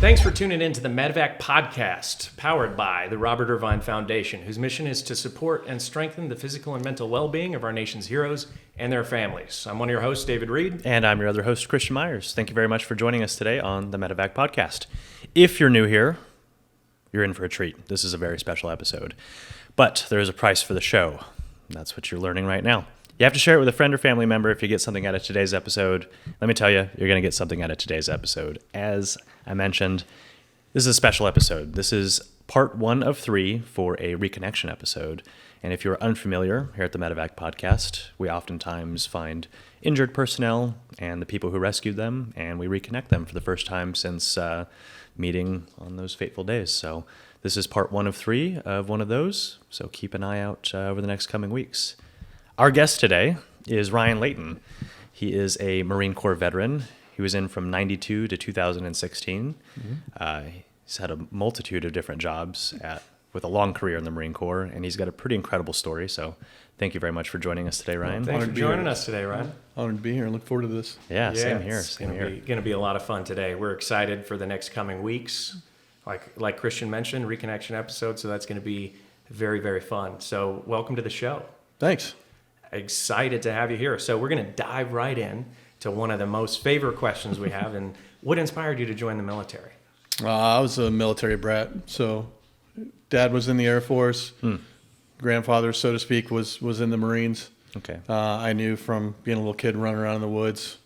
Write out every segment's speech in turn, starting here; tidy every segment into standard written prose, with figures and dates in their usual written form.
Thanks for tuning in to the Medevac Podcast, powered by the Robert Irvine Foundation, whose mission is to support and strengthen the physical and mental well-being of our nation's heroes and their families. I'm one of your hosts, David Reid. And I'm your other host, Christian Meyers. Thank you very much for joining us today on the Medevac Podcast. If you're new here, you're in for a treat. This is a very special episode. But there is a price for the show. That's what you're learning right now. You have to share it with a friend or family member if you get something out of today's episode. Let me tell you, you're going to get something out of today's episode. As I mentioned, this is a special episode. This is part 1 of 3 for a Reconnection episode. And if you're unfamiliar, here at the Medevac Podcast, we oftentimes find injured personnel and the people who rescued them, and we reconnect them for the first time since meeting on those fateful days. So this is part 1 of 3 of one of those. So keep an eye out over the next coming weeks. Our guest today is Ryan Leighton. He is a Marine Corps veteran. He was in from 92 to 2016. He's had a multitude of different jobs with a long career in the Marine Corps, and he's got a pretty incredible story. So thank you very much for joining us today, Ryan. Thanks for joining us today, Ryan. Honored to be here and look forward to this. Yeah, same here. It's going to be a lot of fun today. We're excited for the next coming weeks. Like Christian mentioned, Reconnection episode, so that's going to be very, very fun. So welcome to the show. Thanks. Excited to have you here. So we're going to dive right in to one of the most favorite questions we have. And what inspired you to join the military? I was a military brat. So dad was in the Air Force. Grandfather, so to speak, was in the Marines. Okay. I knew from being a little kid running around in the woods,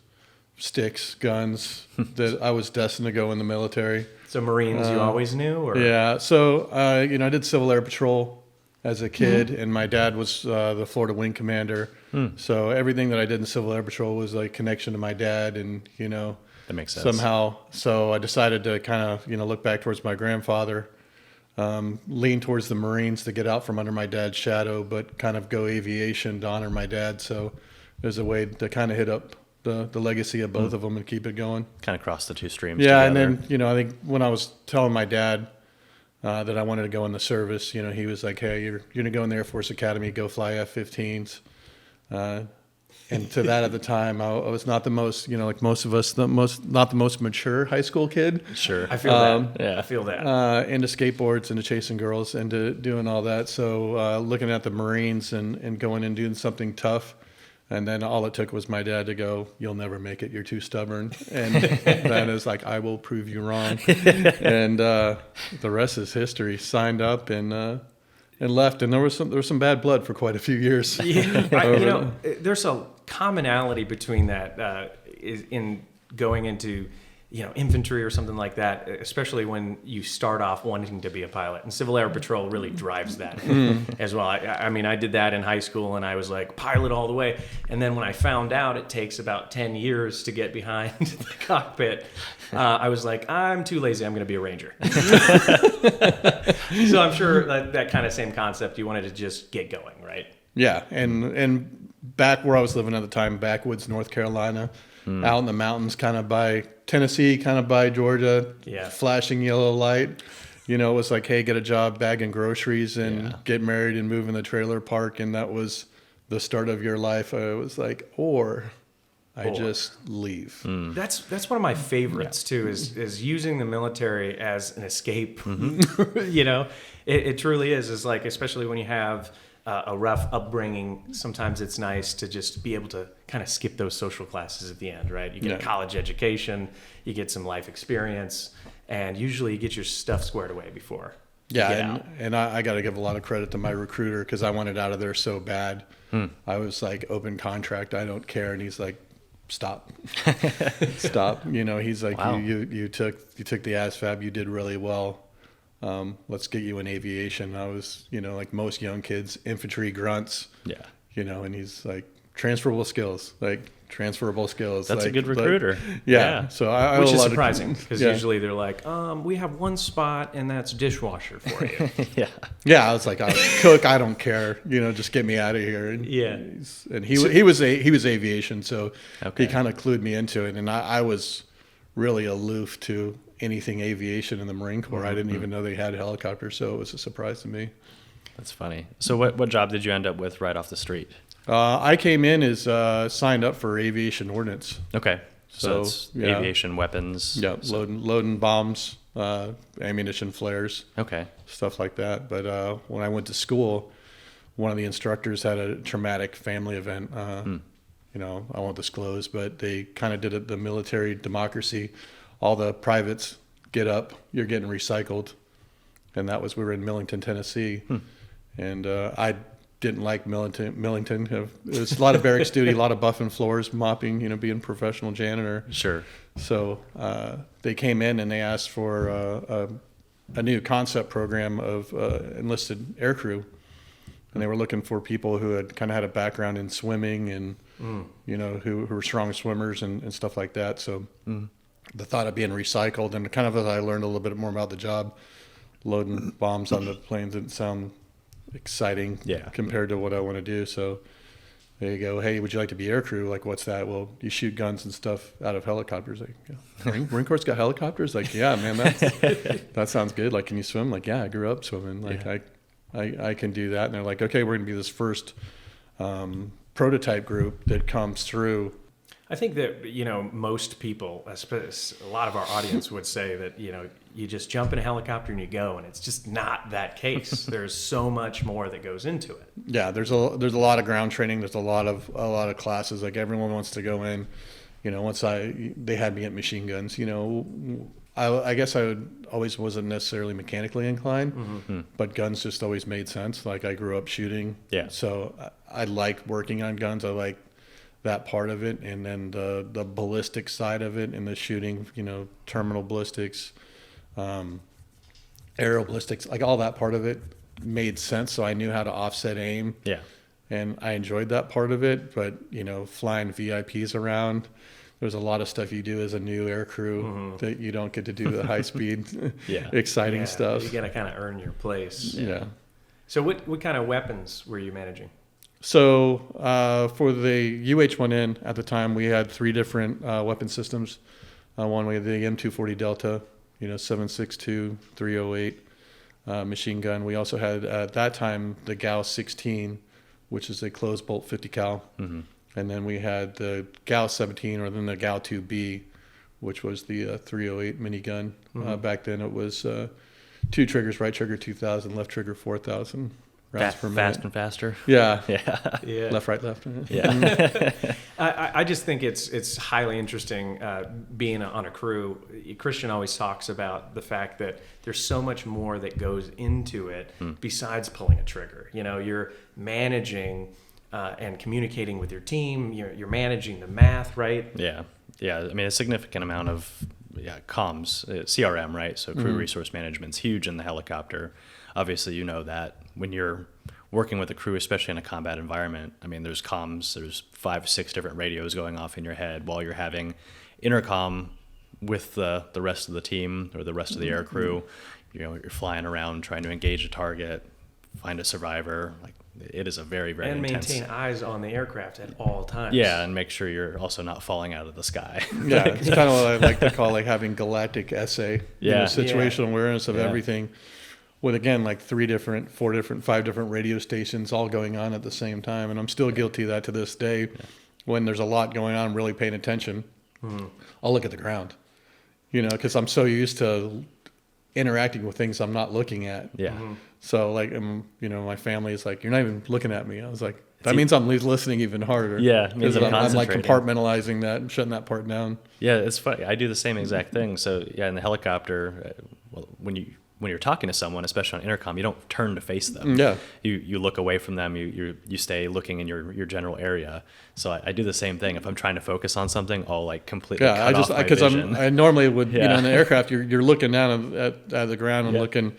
sticks, guns, that I was destined to go in the military. So Marines you always knew? Or? Yeah. So, I did Civil Air Patrol as a kid, and my dad was the Florida Wing Commander. So everything that I did in Civil Air Patrol was like connection to my dad, and that makes sense. Somehow. So I decided to kind of look back towards my grandfather, lean towards the Marines to get out from under my dad's shadow, but kind of go aviation to honor my dad. So there's a way to kind of hit up the legacy of both of them and keep it going. Kind of cross the two streams. Yeah, together. and then I think when I was telling my dad that I wanted to go in the service, he was like, "Hey, you're going to go in the Air Force Academy, go fly F-15s." And to that at the time, I was not the most, like most of us, not the most mature high school kid. Sure. I feel that. Yeah, I feel that. Into skateboards, into chasing girls, into doing all that. So looking at the Marines and going and doing something tough. And then all it took was my dad to go, "You'll never make it. You're too stubborn." And then it's like, "I will prove you wrong." And the rest is history. Signed up and left. And there was some bad blood for quite a few years. Yeah, there's a commonality between that in going into infantry or something like that, especially when you start off wanting to be a pilot. And Civil Air Patrol really drives that as well. I mean, I did that in high school, and I was like, pilot all the way. And then when I found out it takes about 10 years to get behind the cockpit, I was like, I'm too lazy. I'm going to be a ranger. So I'm sure that kind of same concept, you wanted to just get going, right? Yeah, and back where I was living at the time, backwoods, North Carolina, out in the mountains, kind of by Tennessee, kind of by Georgia, flashing yellow light. It was like, hey, get a job bagging groceries and get married and move in the trailer park, and that was the start of your life. I was like, I just leave. That's one of my favorites too, is using the military as an escape. It truly is. It's like, especially when you have a rough upbringing, sometimes it's nice to just be able to kind of skip those social classes at the end, right? You get a college education, you get some life experience, and usually you get your stuff squared away before you get out. And I got to give a lot of credit to my recruiter, because I wanted out of there so bad. I was like, open contract, I don't care. And he's like, stop. He's like, wow. you took the ASVAB, you did really well. Let's get you in aviation. I was, like most young kids, infantry grunts. Yeah. And he's like, transferable skills. That's a good recruiter. Yeah. So I which is surprising, because usually they're like, we have one spot and that's dishwasher for you. Yeah. I was like, I'll cook. I don't care. Just get me out of here. And he was aviation, so he kind of clued me into it, and I was really aloof to anything aviation in the Marine Corps. I didn't even know they had helicopters, so it was a surprise to me. That's funny. So what job did you end up with right off the street? I came in as signed up for Aviation Ordinance. Okay. So it's aviation weapons. Yeah, loading bombs, ammunition flares. Okay. Stuff like that. But when I went to school, one of the instructors had a traumatic family event. You know, I won't disclose, but they kind of did it the military democracy. All the privates get up, you're getting recycled. And we were in Millington, Tennessee. And I didn't like Millington. It was a lot of barracks duty, a lot of buffing floors, mopping, you know, being a professional janitor. Sure. So they came in and they asked for a new concept program of enlisted aircrew. And they were looking for people who had kind of had a background in swimming and, you know, who were strong swimmers and stuff like that. So the thought of being recycled, and kind of as I learned a little bit more about the job, loading bombs on the planes didn't sound exciting compared to what I want to do. So there you go. Hey, would you like to be aircrew? Like, what's that? Well, you shoot guns and stuff out of helicopters. Like, Marine Corps got helicopters? Like, yeah, man, that sounds good. Like, can you swim? Like, yeah, I grew up swimming. Like, I can do that. And they're like, okay, we're going to be this first prototype group that comes through. I think that, you know, most people, a lot of our audience would say that, you know, you just jump in a helicopter and you go, and it's just not that case. There's so much more that goes into it. Yeah, there's a lot of ground training. There's a lot of classes. Like, everyone wants to go in. You know, they had me at machine guns. You know, I guess I wasn't necessarily mechanically inclined, but guns just always made sense. Like, I grew up shooting. Yeah. So I like working on guns. I like that part of it, and then the ballistic side of it, and the shooting, you know, terminal ballistics, aero ballistics, like all that part of it made sense. So I knew how to offset aim. Yeah. And I enjoyed that part of it. But, you know, flying VIPs around, there's a lot of stuff you do as a new air crew that you don't get to do the high speed, exciting stuff. You got to kind of earn your place. Yeah. So what kind of weapons were you managing? So for the UH-1N at the time, we had 3 different weapon systems. One, we had the M240 Delta, you know, 7.62, 308 machine gun. We also had, at that time, the Gauss 16, which is a closed bolt 50 cal. And then we had the Gauss 17, or then the Gauss 2B, which was the 308 minigun. Back then it was 2 triggers, right trigger 2,000, left trigger 4,000. Fast and faster. Yeah. Left, right, left. Yeah. I just think it's highly interesting being on a crew. Christian always talks about the fact that there's so much more that goes into it besides pulling a trigger. You know, you're managing and communicating with your team. You're managing the math, right? Yeah. I mean, a significant amount of comms, CRM, right? So crew resource management's huge in the helicopter. Obviously, you know that when you're working with a crew, especially in a combat environment, I mean, there's comms, there's 5 or 6 different radios going off in your head while you're having intercom with the rest of the team or the rest of the air crew. You know, you're flying around trying to engage a target, find a survivor. Like, it is a very, very intense. And maintain eyes on the aircraft at all times. Yeah, and make sure you're also not falling out of the sky. Yeah, it's kind of what I like to call like having galactic essay. You know, situational awareness of everything. With, again, like 5 different radio stations all going on at the same time. And I'm still guilty of that to this day. When there's a lot going on, I'm really paying attention. I'll look at the ground, you know, because I'm so used to interacting with things I'm not looking at. Yeah. So, like, you know, my family is like, you're not even looking at me. I was like, that means I'm listening even harder. Yeah. Because I'm like compartmentalizing that and shutting that part down. Yeah, it's funny. I do the same exact thing. So, yeah, in the helicopter, when you're talking to someone, especially on intercom, you don't turn to face them. Yeah. You look away from them. You stay looking in your general area. So I do the same thing. If I'm trying to focus on something, I'll like completely cut off my vision. I normally would, you know, in the aircraft, you're looking down at the ground and looking,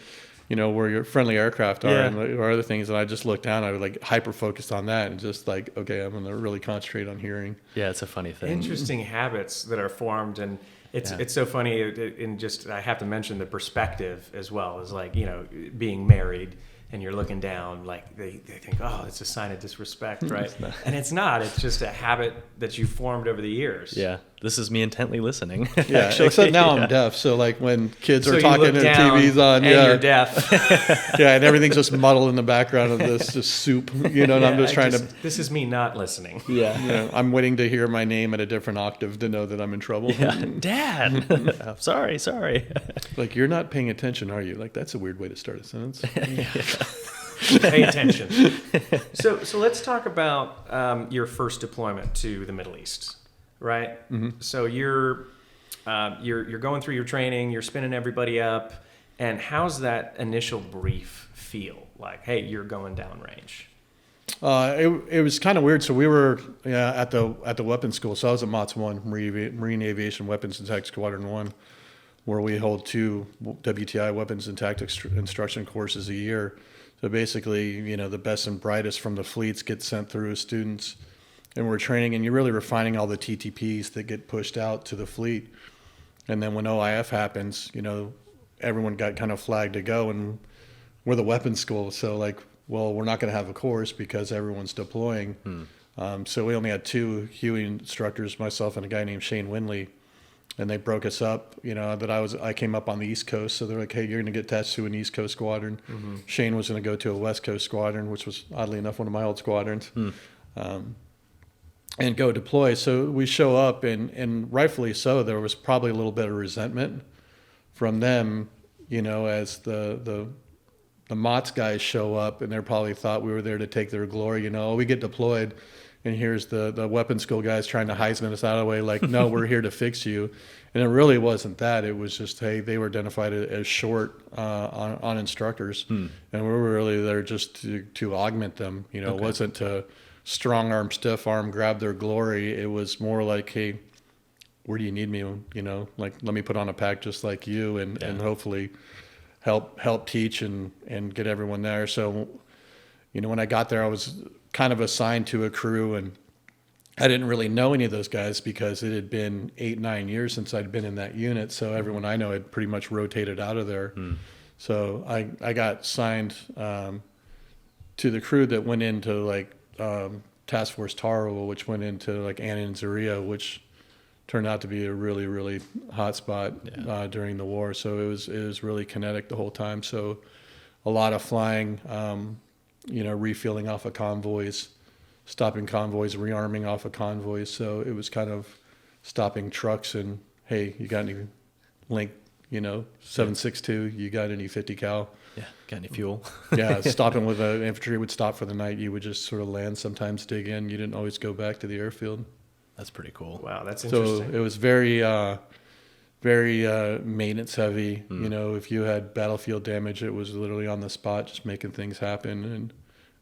you know, where your friendly aircraft are or other things. And I just look down. I would like hyper focus on that and just like, okay, I'm going to really concentrate on hearing. Yeah, it's a funny thing. Interesting habits that are formed. And it's so funny, in just, I have to mention the perspective as well, as like, you know, being married and you're looking down, like they think, oh, it's a sign of disrespect, right? And it's not. It's just a habit that you formed over the years. Yeah, this is me intently listening. Yeah, actually. except now I'm deaf. So like when kids So are you talking look and down TV's on, and you're deaf. yeah, and everything's just muddled in the background of this just soup, and I'm just trying to. This is me not listening. Yeah. I'm waiting to hear my name at a different octave to know that I'm in trouble. Yeah. Dad. sorry. Like, you're not paying attention, are you? Like, that's a weird way to start a sentence. Pay attention. So let's talk about your first deployment to the Middle East, right? Mm-hmm. So you're going through your training, you're spinning everybody up, and how's that initial brief feel? Like, hey, you're going downrange. It was kind of weird. So we were at the weapons school. So I was at MOTS 1, Marine Aviation Weapons and Tactics Squadron 1, where we hold 2 WTI weapons and tactics instruction courses a year. So basically, the best and brightest from the fleets get sent through as students, and we're training, and you're really refining all the TTPs that get pushed out to the fleet. And then when OIF happens, everyone got kind of flagged to go, and we're the weapons school. So like, well, we're not going to have a course because everyone's deploying. So we only had 2 Huey instructors, myself and a guy named Shane Winley. And they broke us up, that I came up on the East Coast. So they're like, hey, you're going to get attached to an East Coast squadron. Mm-hmm. Shane was going to go to a West Coast squadron, which was oddly enough one of my old squadrons, and go deploy. So we show up, and rightfully so, there was probably a little bit of resentment from them, as the MOTS guys show up, and they probably thought we were there to take their glory. We get deployed, and here's the weapons school guys trying to Heisman us out of the way, like, no, we're here to fix you. And it really wasn't that. It was just, hey, they were identified as short on instructors, and we were really there just to augment them. It wasn't to strong arm, stiff arm, grab their glory. It was more like, hey, where do you need me? Like, let me put on a pack just like you, and hopefully help teach and get everyone there. So, when I got there, I was kind of assigned to a crew, and I didn't really know any of those guys because it had been 8-9 years since I'd been in that unit. So everyone I know had pretty much rotated out of there. So I got signed to the crew that went into like Task Force Taro, which went into like Annan Zaria, which turned out to be a really, really hot spot during the war. So it was really kinetic the whole time. So a lot of flying, refueling off of convoys, stopping convoys, rearming off of convoys. So it was kind of stopping trucks and, hey, you got any link, 7.62, you got any 50 cal? Yeah, got any fuel? Yeah, stopping with the infantry would stop for the night. You would just sort of land, sometimes dig in. You didn't always go back to the airfield. That's pretty cool. Wow, that's interesting. So it was very, very maintenance heavy. If you had battlefield damage, it was literally on the spot, just making things happen.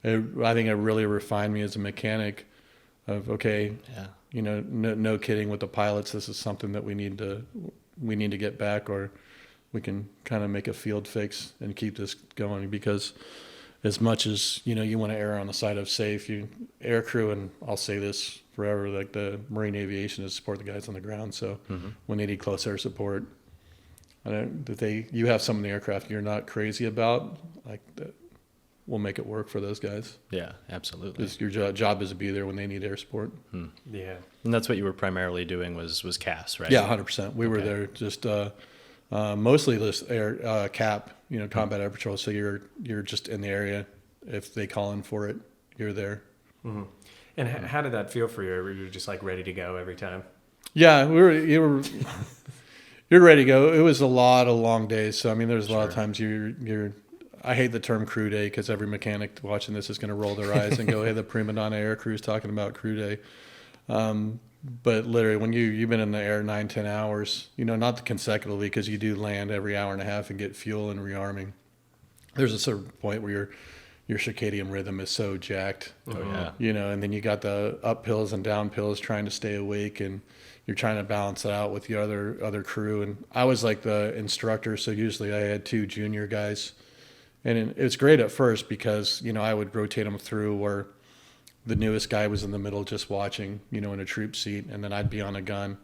And I think it really refined me as a mechanic of, okay, no kidding with the pilots. This is something that we need to get back, or we can kind of make a field fix and keep this going. Because as much as, you want to err on the side of safe, air crew, and I'll say this forever, like the Marine Aviation is support the guys on the ground. So when they need close air support, you have some in the aircraft you're not crazy about, like that. We'll make it work for those guys. Yeah, absolutely. Your job is to be there when they need air support. Yeah. And that's what you were primarily doing was CAS, right? Yeah, 100%. We were there just mostly this air CAP, combat air patrol. So you're just in the area. If they call in for it, you're there. Mm-hmm. And how did that feel for you? Were you just like ready to go every time? Yeah, you're ready to go. It was a lot of long days. So there's a lot of times you're I hate the term crew day because every mechanic watching this is going to roll their eyes and go, hey, the prima donna air crew is talking about crew day. But literally, when you've been in the air 9-10 hours, not consecutively, because you do land every hour and a half and get fuel and rearming. There's a certain point where your circadian rhythm is so jacked. Oh yeah. And then you got the up pills and down pills trying to stay awake, and you're trying to balance it out with the other crew. And I was like the instructor, so usually I had 2 junior guys. And it's great at first because, I would rotate them through where the newest guy was in the middle just watching, in a troop seat, and then I'd be on a gun.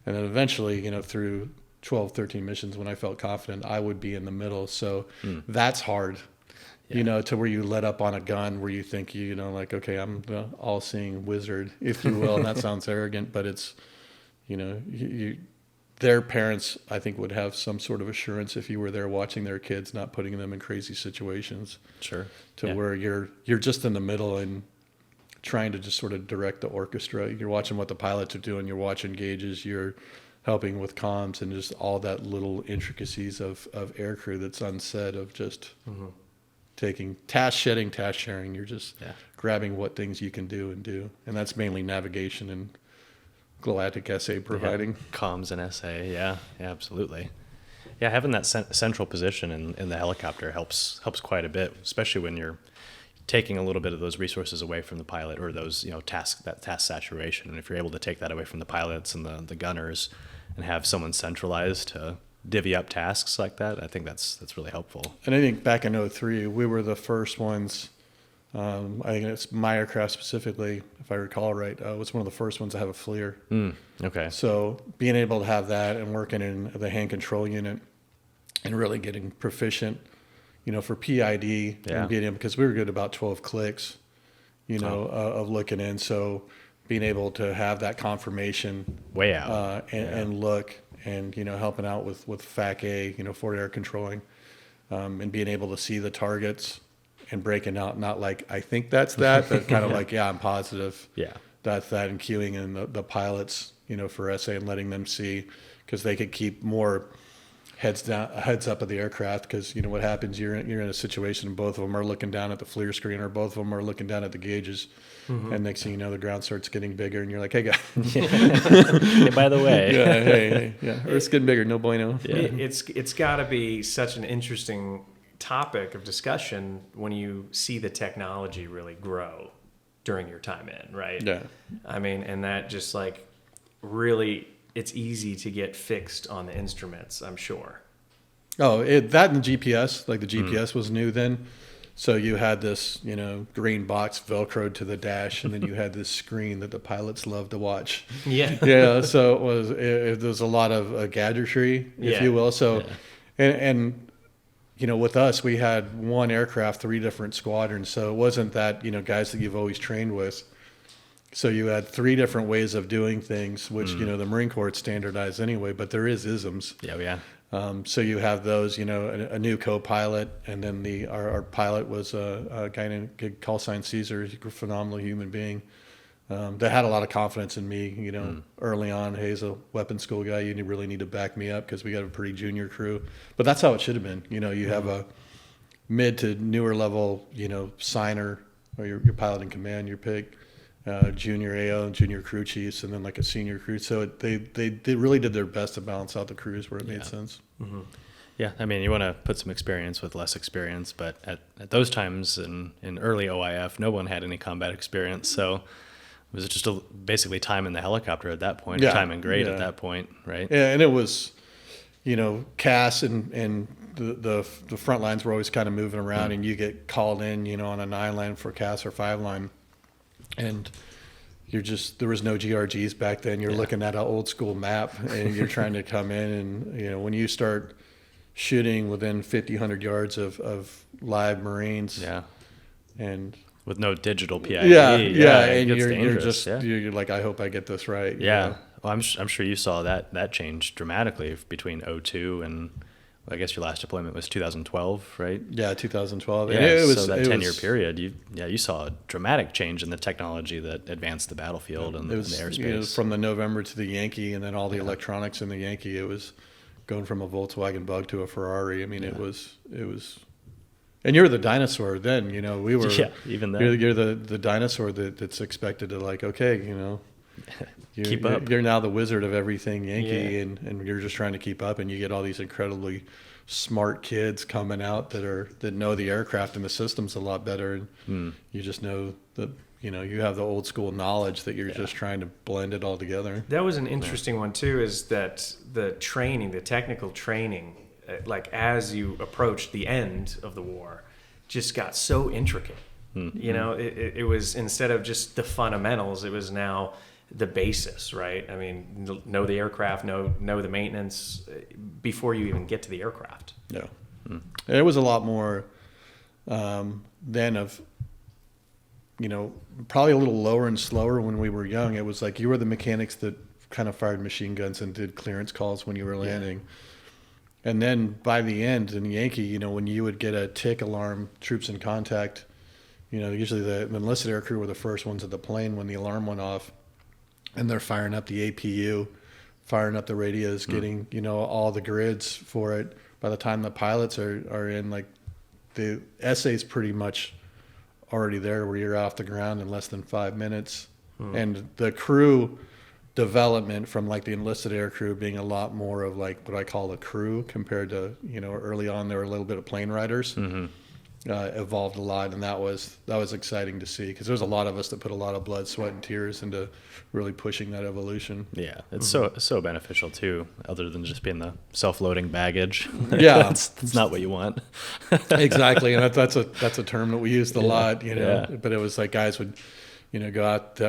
And then eventually, through 12, 13 missions, when I felt confident, I would be in the middle. So that's hard, to where you let up on a gun where you think, like, okay, I'm the all-seeing wizard, if you will. And that sounds arrogant, but it's their parents, I think, would have some sort of assurance if you were there watching their kids, not putting them in crazy situations. Sure. Where you're just in the middle and trying to just sort of direct the orchestra. You're watching what the pilots are doing. You're watching gauges. You're helping with comms and just all that little intricacies of aircrew that's unsaid, of just taking task sharing. You're just grabbing what things you can do. And that's mainly navigation and galactic SA providing. Comms and SA, yeah, absolutely. Yeah, having that central position in the helicopter helps quite a bit, especially when you're taking a little bit of those resources away from the pilot, or those task saturation. And if you're able to take that away from the pilots and the gunners, and have someone centralized to divvy up tasks like that, I think that's really helpful. And I think back in 2003, we were the first ones. I think it's my aircraft specifically, if I recall right, was one of the first ones to have a FLIR. Okay. So being able to have that and working in the hand control unit and really getting proficient, for PID and being able, because we were good about 12 clicks, of looking in. So being able to have that confirmation way out and look and, helping out with FAC-A, forward air controlling, and being able to see the targets and breaking out, not like, I think that's that, but kind of like, I'm positive that's that, and queuing in the pilots, for SA and letting them see, because they could keep more heads up of the aircraft, because what happens, you're in a situation and both of them are looking down at the FLIR screen, or both of them are looking down at the gauges, and next thing you know, the ground starts getting bigger and you're like, hey guys, hey, by the way, Earth's getting bigger, no bueno. It's got to be such an interesting topic of discussion when you see the technology really grow during your time in, right? I mean, and that just like really, it's easy to get fixed on the instruments, I'm sure. That and the GPS, like the GPS was new then. So you had this, green box Velcroed to the dash, and then you had this screen that the pilots love to watch. So it was a lot of gadgetry, if you will. So, and with us, we had one aircraft, 3 different squadrons. So it wasn't that, guys that you've always trained with. So you had 3 different ways of doing things, which, the Marine Corps standardized anyway, but there is isms. So you have those, a new co-pilot, and then our pilot was a guy named call sign Caesar. He's a phenomenal human being that had a lot of confidence in me, early on. Hey, as a weapons school guy, you really need to back me up, because we got a pretty junior crew. But that's how it should have been. You have a mid to newer level, signer, or your pilot in command, your pick, junior AO and junior crew chiefs, and then like a senior crew. So they really did their best to balance out the crews where it made sense. Yeah, I mean, you want to put some experience with less experience, but at those times in early OIF, no one had any combat experience, so it was just basically time in the helicopter at that point, time in grade at that point, right? Yeah, and it was, CAS and the front lines were always kind of moving around, and you get called in, on a 9 line for CAS or 5 line, and there was no GRGs back then. You're looking at an old school map, and you're trying to come in, and when you start shooting within 50, 100 yards of live Marines, and with no digital PID, and you're like, I hope I get this right. Well, I'm sure you saw that change dramatically between 2002 and, I guess your last deployment was 2012, right? Yeah, 2012. Yeah, so that 10-year period, you saw a dramatic change in the technology that advanced the battlefield and the airspace. From the November to the Yankee, and then all the electronics in the Yankee, it was going from a Volkswagen Bug to a Ferrari. I mean, it was, and you're the dinosaur then. We were even then. You're the dinosaur that's expected to, like, okay, keep up. You're now the wizard of everything Yankee, and you're just trying to keep up, and you get all these incredibly smart kids coming out that know the aircraft and the systems a lot better, and you just know that you have the old school knowledge that you're just trying to blend it all together. That was an interesting one too, is that the technical training, like as you approached the end of the war, just got so intricate. It was, instead of just the fundamentals, it was now the basis, right? I mean, know the aircraft, know the maintenance before you even get to the aircraft. Yeah. And it was a lot more then of, probably a little lower and slower when we were young. It was like you were the mechanics that kind of fired machine guns and did clearance calls when you were landing. And then by the end in Yankee, when you would get a tick alarm, troops in contact, usually the enlisted aircrew were the first ones at the plane when the alarm went off, and they're firing up the APU, firing up the radios, getting, all the grids for it. By the time the pilots are in, like, the essay's pretty much already there where you're off the ground in less than 5 minutes. And the crew development from like the enlisted air crew being a lot more of like what I call a crew compared to, early on there were a little bit of plane riders. Evolved a lot, and that was exciting to see, because there's a lot of us that put a lot of blood, sweat, and tears into really pushing that evolution. Yeah, it's so beneficial too, other than just being the self-loading baggage. Yeah, that's not what you want. Exactly, and that's a term that we used a lot, But it was like guys would, go out,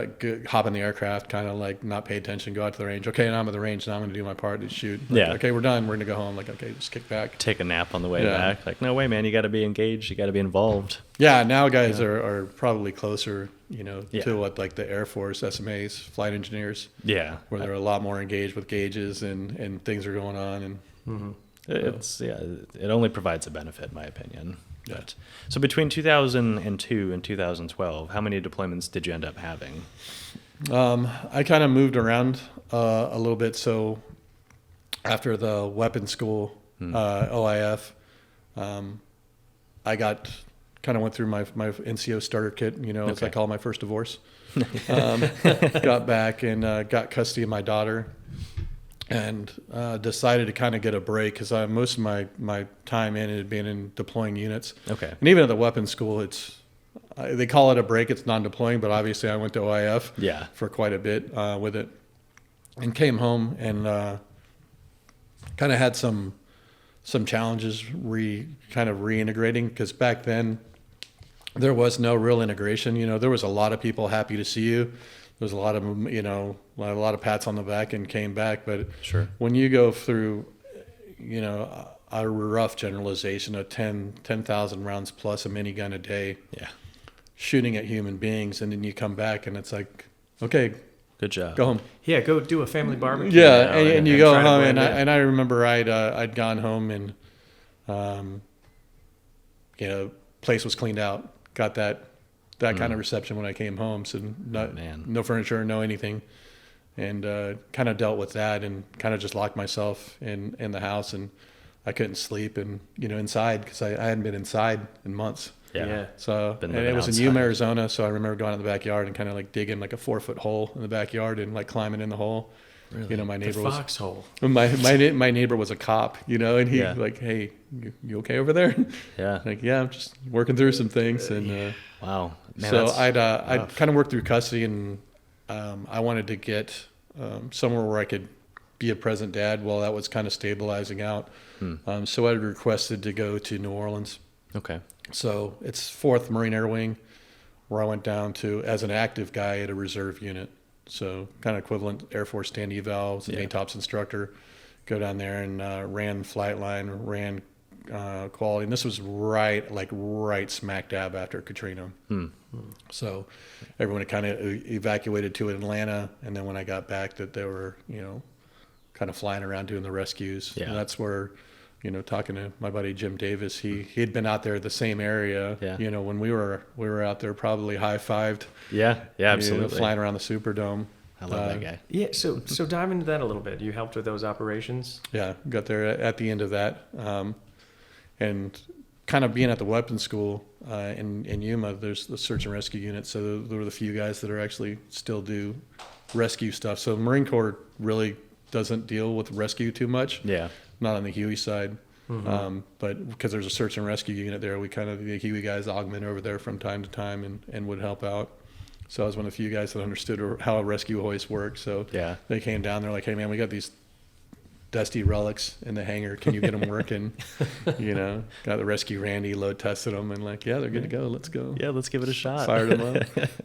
hop in the aircraft, kind of like not pay attention, go out to the range. Okay, now I'm at the range. Now I'm going to do my part to shoot. Like, okay, we're done. We're going to go home. Like, okay, just kick back. Take a nap on the way back. Like, no way, man. You got to be engaged. You got to be involved. Yeah, now guys are probably closer, to what like the Air Force, SMAs, flight engineers. Yeah. Where they're a lot more engaged with gauges and things are going on. And it only provides a benefit, in my opinion. But, so between 2002 and 2012, how many deployments did you end up having? I kind of moved around a little bit. So after the weapons school, OIF, I went through my NCO starter kit, as I call my first divorce. Got back and got custody of my daughter. And decided to kind of get a break, because most of my time in it had been in deploying units. Okay. And even at the weapons school, they call it a break. It's non-deploying, but obviously I went to OIF for quite a bit with it, and came home and kind of had some challenges reintegrating, because back then there was no real integration. There was a lot of people happy to see you. There's a lot of, a lot of pats on the back and came back. But when you go through, a rough generalization of 10,000 rounds plus a minigun a day, shooting at human beings, and then you come back and it's like, okay, good job, go home. Yeah, go do a family barbecue. Yeah, and you go home, and I remember I'd gone home and, place was cleaned out, got that kind of reception when I came home. So no furniture, no anything. And kind of dealt with that and kind of just locked myself in the house, and I couldn't sleep and, inside, because I hadn't been inside in months. Yeah. So, and it was in Yuma, Arizona. So I remember going in the backyard and kind of like digging like a 4-foot hole in the backyard and like climbing in the hole. Really? My neighbor was foxhole. My neighbor was a cop, and he like, hey, you okay over there? Yeah. Like, yeah, I'm just working through some things. And wow. Man, so I'd kind of worked through custody, and I wanted to get somewhere where I could be a present dad while that was kind of stabilizing out. So I requested to go to New Orleans. Okay. So it's 4th Marine Air Wing, where I went down to as an active guy at a reserve unit. So kind of equivalent Air Force stand eval, was a MATOPS instructor. Go down there and ran flight line, ran quality. And this was right smack dab after Katrina. So everyone had kind of evacuated to Atlanta. And then when I got back, that they were, kind of flying around doing the rescues. Yeah. And that's where, talking to my buddy Jim Davis, he had been out there the same area. Yeah. When we were out there, probably high-fived. Yeah, absolutely. Flying around the Superdome. I love that guy. Yeah, so dive into that a little bit. You helped with those operations? Yeah, got there at the end of that. And kind of being at the weapons school in Yuma, there's the search and rescue unit. So there were the few guys that are actually still do rescue stuff. So the Marine Corps really doesn't deal with rescue too much. Yeah. Not on the Huey side. But because there's a search and rescue unit there, the Huey guys augment over there from time to time and would help out. So I was one of the few guys that understood how a rescue hoist works. So they came down, they're like, hey man, we got these dusty relics in the hangar. Can you get them working? Got the rescue Randy, load tested them, and like, yeah, they're good to go. Let's go. Yeah, let's give it a shot. Fired them up.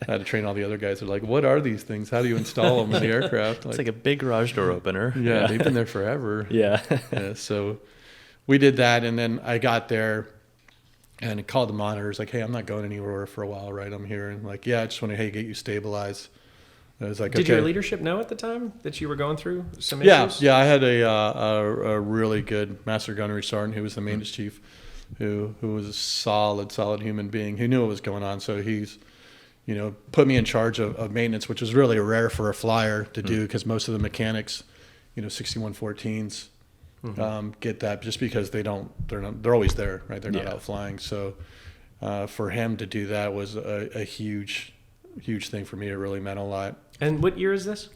I had to train all the other guys. They're like, what are these things? How do you install them in the aircraft? It's like a big garage door opener. Yeah, they've been there forever. Yeah. So we did that, and then I got there and called the monitors like, hey, I'm not going anywhere for a while, right? I'm here. And like, yeah, I just want to, get you stabilized. It was like, Did okay. your leadership know at the time that you were going through some Yeah, issues? yeah. I had a really good master gunnery sergeant who was the maintenance chief, who was a solid human being who knew what was going on. So he's, put me in charge of maintenance, which was really rare for a flyer to do, because most of the mechanics, 6114s, get that just because they're always there, right? They're not out flying. So for him to do that was a huge thing for me. It really meant a lot. And what year is this?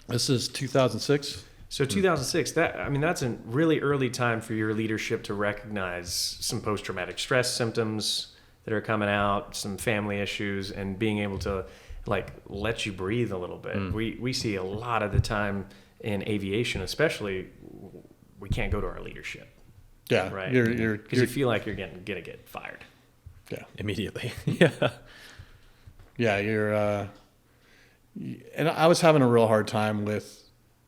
This is 2006. So 2006, that's a really early time for your leadership to recognize some post-traumatic stress symptoms that are coming out, some family issues, and being able to let you breathe a little bit. We see a lot of the time in aviation, especially, we can't go to our leadership. Yeah, right. Because you feel like you're gonna get fired. Yeah, immediately. Yeah. Yeah, and I was having a real hard time with,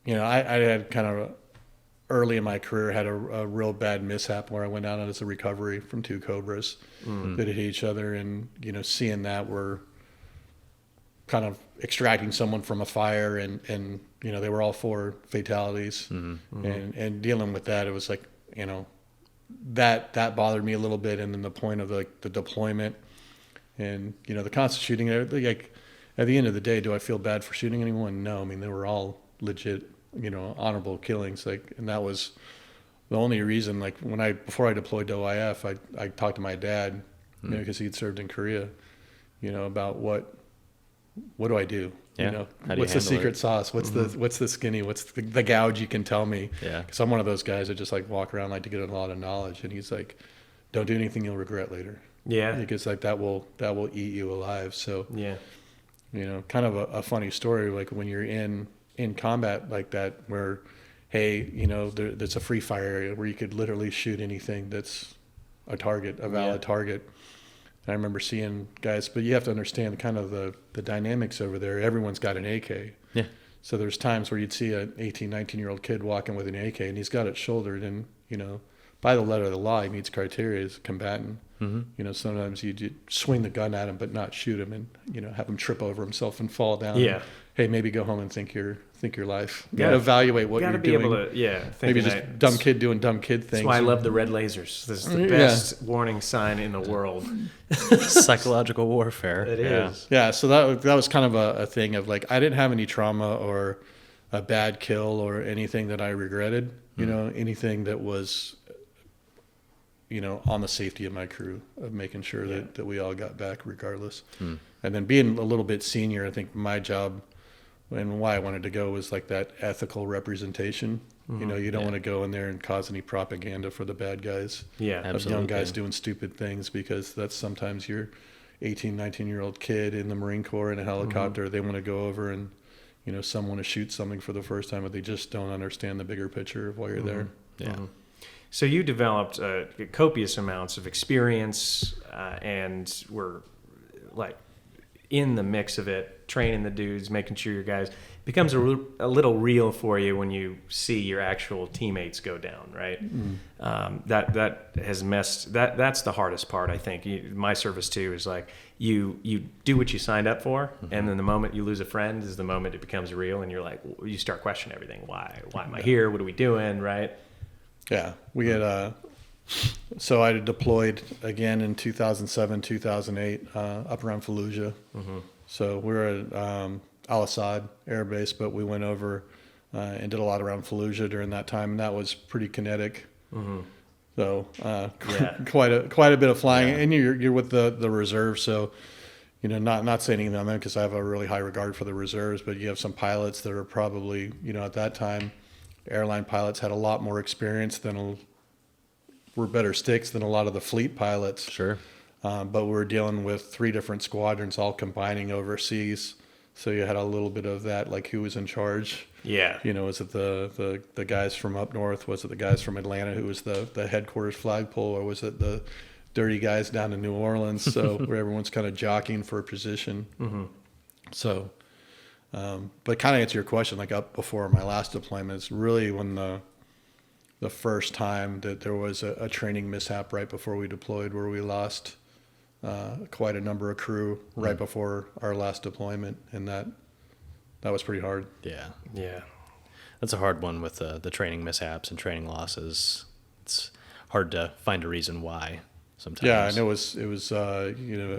I had kind of early in my career had a real bad mishap where I went out as a recovery from 2 Cobras that hit each other, and seeing that we're kind of extracting someone from a fire, and they were all 4 fatalities, and dealing with that, it was like, that bothered me a little bit, and then the point of the deployment, and the constant shooting, like at the end of the day, do I feel bad for shooting anyone? No, I mean, they were all legit, honorable killings. And that was the only reason, before I deployed to OIF, I talked to my dad, because he'd served in Korea, about what do I do? Yeah. What's the secret sauce? What's the skinny? What's the gouge you can tell me? Yeah. Because I'm one of those guys that just walk around, to get a lot of knowledge. And he's like, don't do anything you'll regret later. Yeah. Because that will eat you alive. So yeah. Kind of a funny story, when you're in combat like that, where, hey, there's a free fire area where you could literally shoot anything that's a valid target. And I remember seeing guys, but you have to understand kind of the dynamics over there. Everyone's got an AK. Yeah. So there's times where you'd see an 18, 19-year-old kid walking with an AK, and he's got it shouldered, and, by the letter of the law, he meets criteria as a combatant. Sometimes you swing the gun at him, but not shoot him, and have him trip over himself and fall down. Yeah. Hey, maybe go home and think your life. Gotta evaluate what you're doing. Gotta be able to, maybe just dumb kid doing dumb kid things. That's why I love the red lasers. This is the best warning sign in the world. Psychological warfare. It is. Yeah. So that was kind of a thing of I didn't have any trauma or a bad kill or anything that I regretted. Anything that was, on the safety of my crew, of making sure that we all got back regardless. And then being a little bit senior, I think my job and why I wanted to go was that ethical representation. You don't want to go in there and cause any propaganda for the bad guys. Yeah, of absolutely. young guys doing stupid things, because that's sometimes your 18, 19-year-old kid in the Marine Corps in a helicopter. They want to go over and, some want to shoot something for the first time, but they just don't understand the bigger picture of why you're there. Yeah. So you developed copious amounts of experience and were in the mix of it, training the dudes, making sure your guys becomes a little real for you when you see your actual teammates go down, right? That has messed. That's the hardest part, I think. My service too is you do what you signed up for, and then the moment you lose a friend is the moment it becomes real, and you're you start questioning everything. Why am I here? What are we doing? Right? Yeah, we had. So I deployed again in 2007, 2008, up around Fallujah. So we were at Al Assad Air Base, but we went over and did a lot around Fallujah during that time, and that was pretty kinetic. So quite a bit of flying, and you're with the reserve. So not saying anything on them, because I have a really high regard for the reserves, but you have some pilots that are probably at that time, airline pilots had a lot more experience were better sticks than a lot of the fleet pilots. Sure. But we were dealing with 3 different squadrons all combining overseas. So you had a little bit of that, who was in charge. Yeah. Was it the guys from up north? Was it the guys from Atlanta who was the headquarters flagpole? Or was it the dirty guys down in New Orleans? So where everyone's kind of jockeying for a position. So, but kind of answer your question, up before my last deployment, it's really when the first time that there was a training mishap right before we deployed, where we lost quite a number of crew right before our last deployment, and that that was pretty hard. Yeah. Yeah. That's a hard one with the training mishaps and training losses. It's hard to find a reason why sometimes. Yeah, I know it was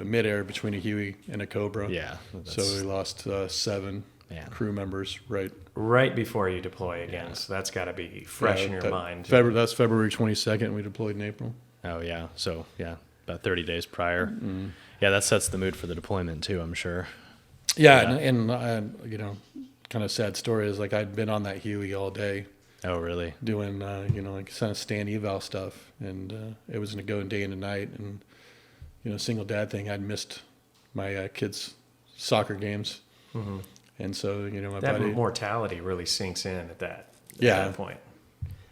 midair between a Huey and a Cobra. Yeah. So we lost 7 crew members right before you deploy again. So that's got to be fresh in your mind. That's February 22nd. We deployed in April. Oh, yeah. So, about 30 days prior. Mm-hmm. Yeah, that sets the mood for the deployment, too, I'm sure. Yeah, and kind of sad story is like I'd been on that Huey all day. Oh, really? Doing, like kind of stand eval stuff. And it was going day into night. And, single dad thing, I'd missed my kids' soccer games. Mm-hmm. And so, my that buddy... mortality really sinks in at that point,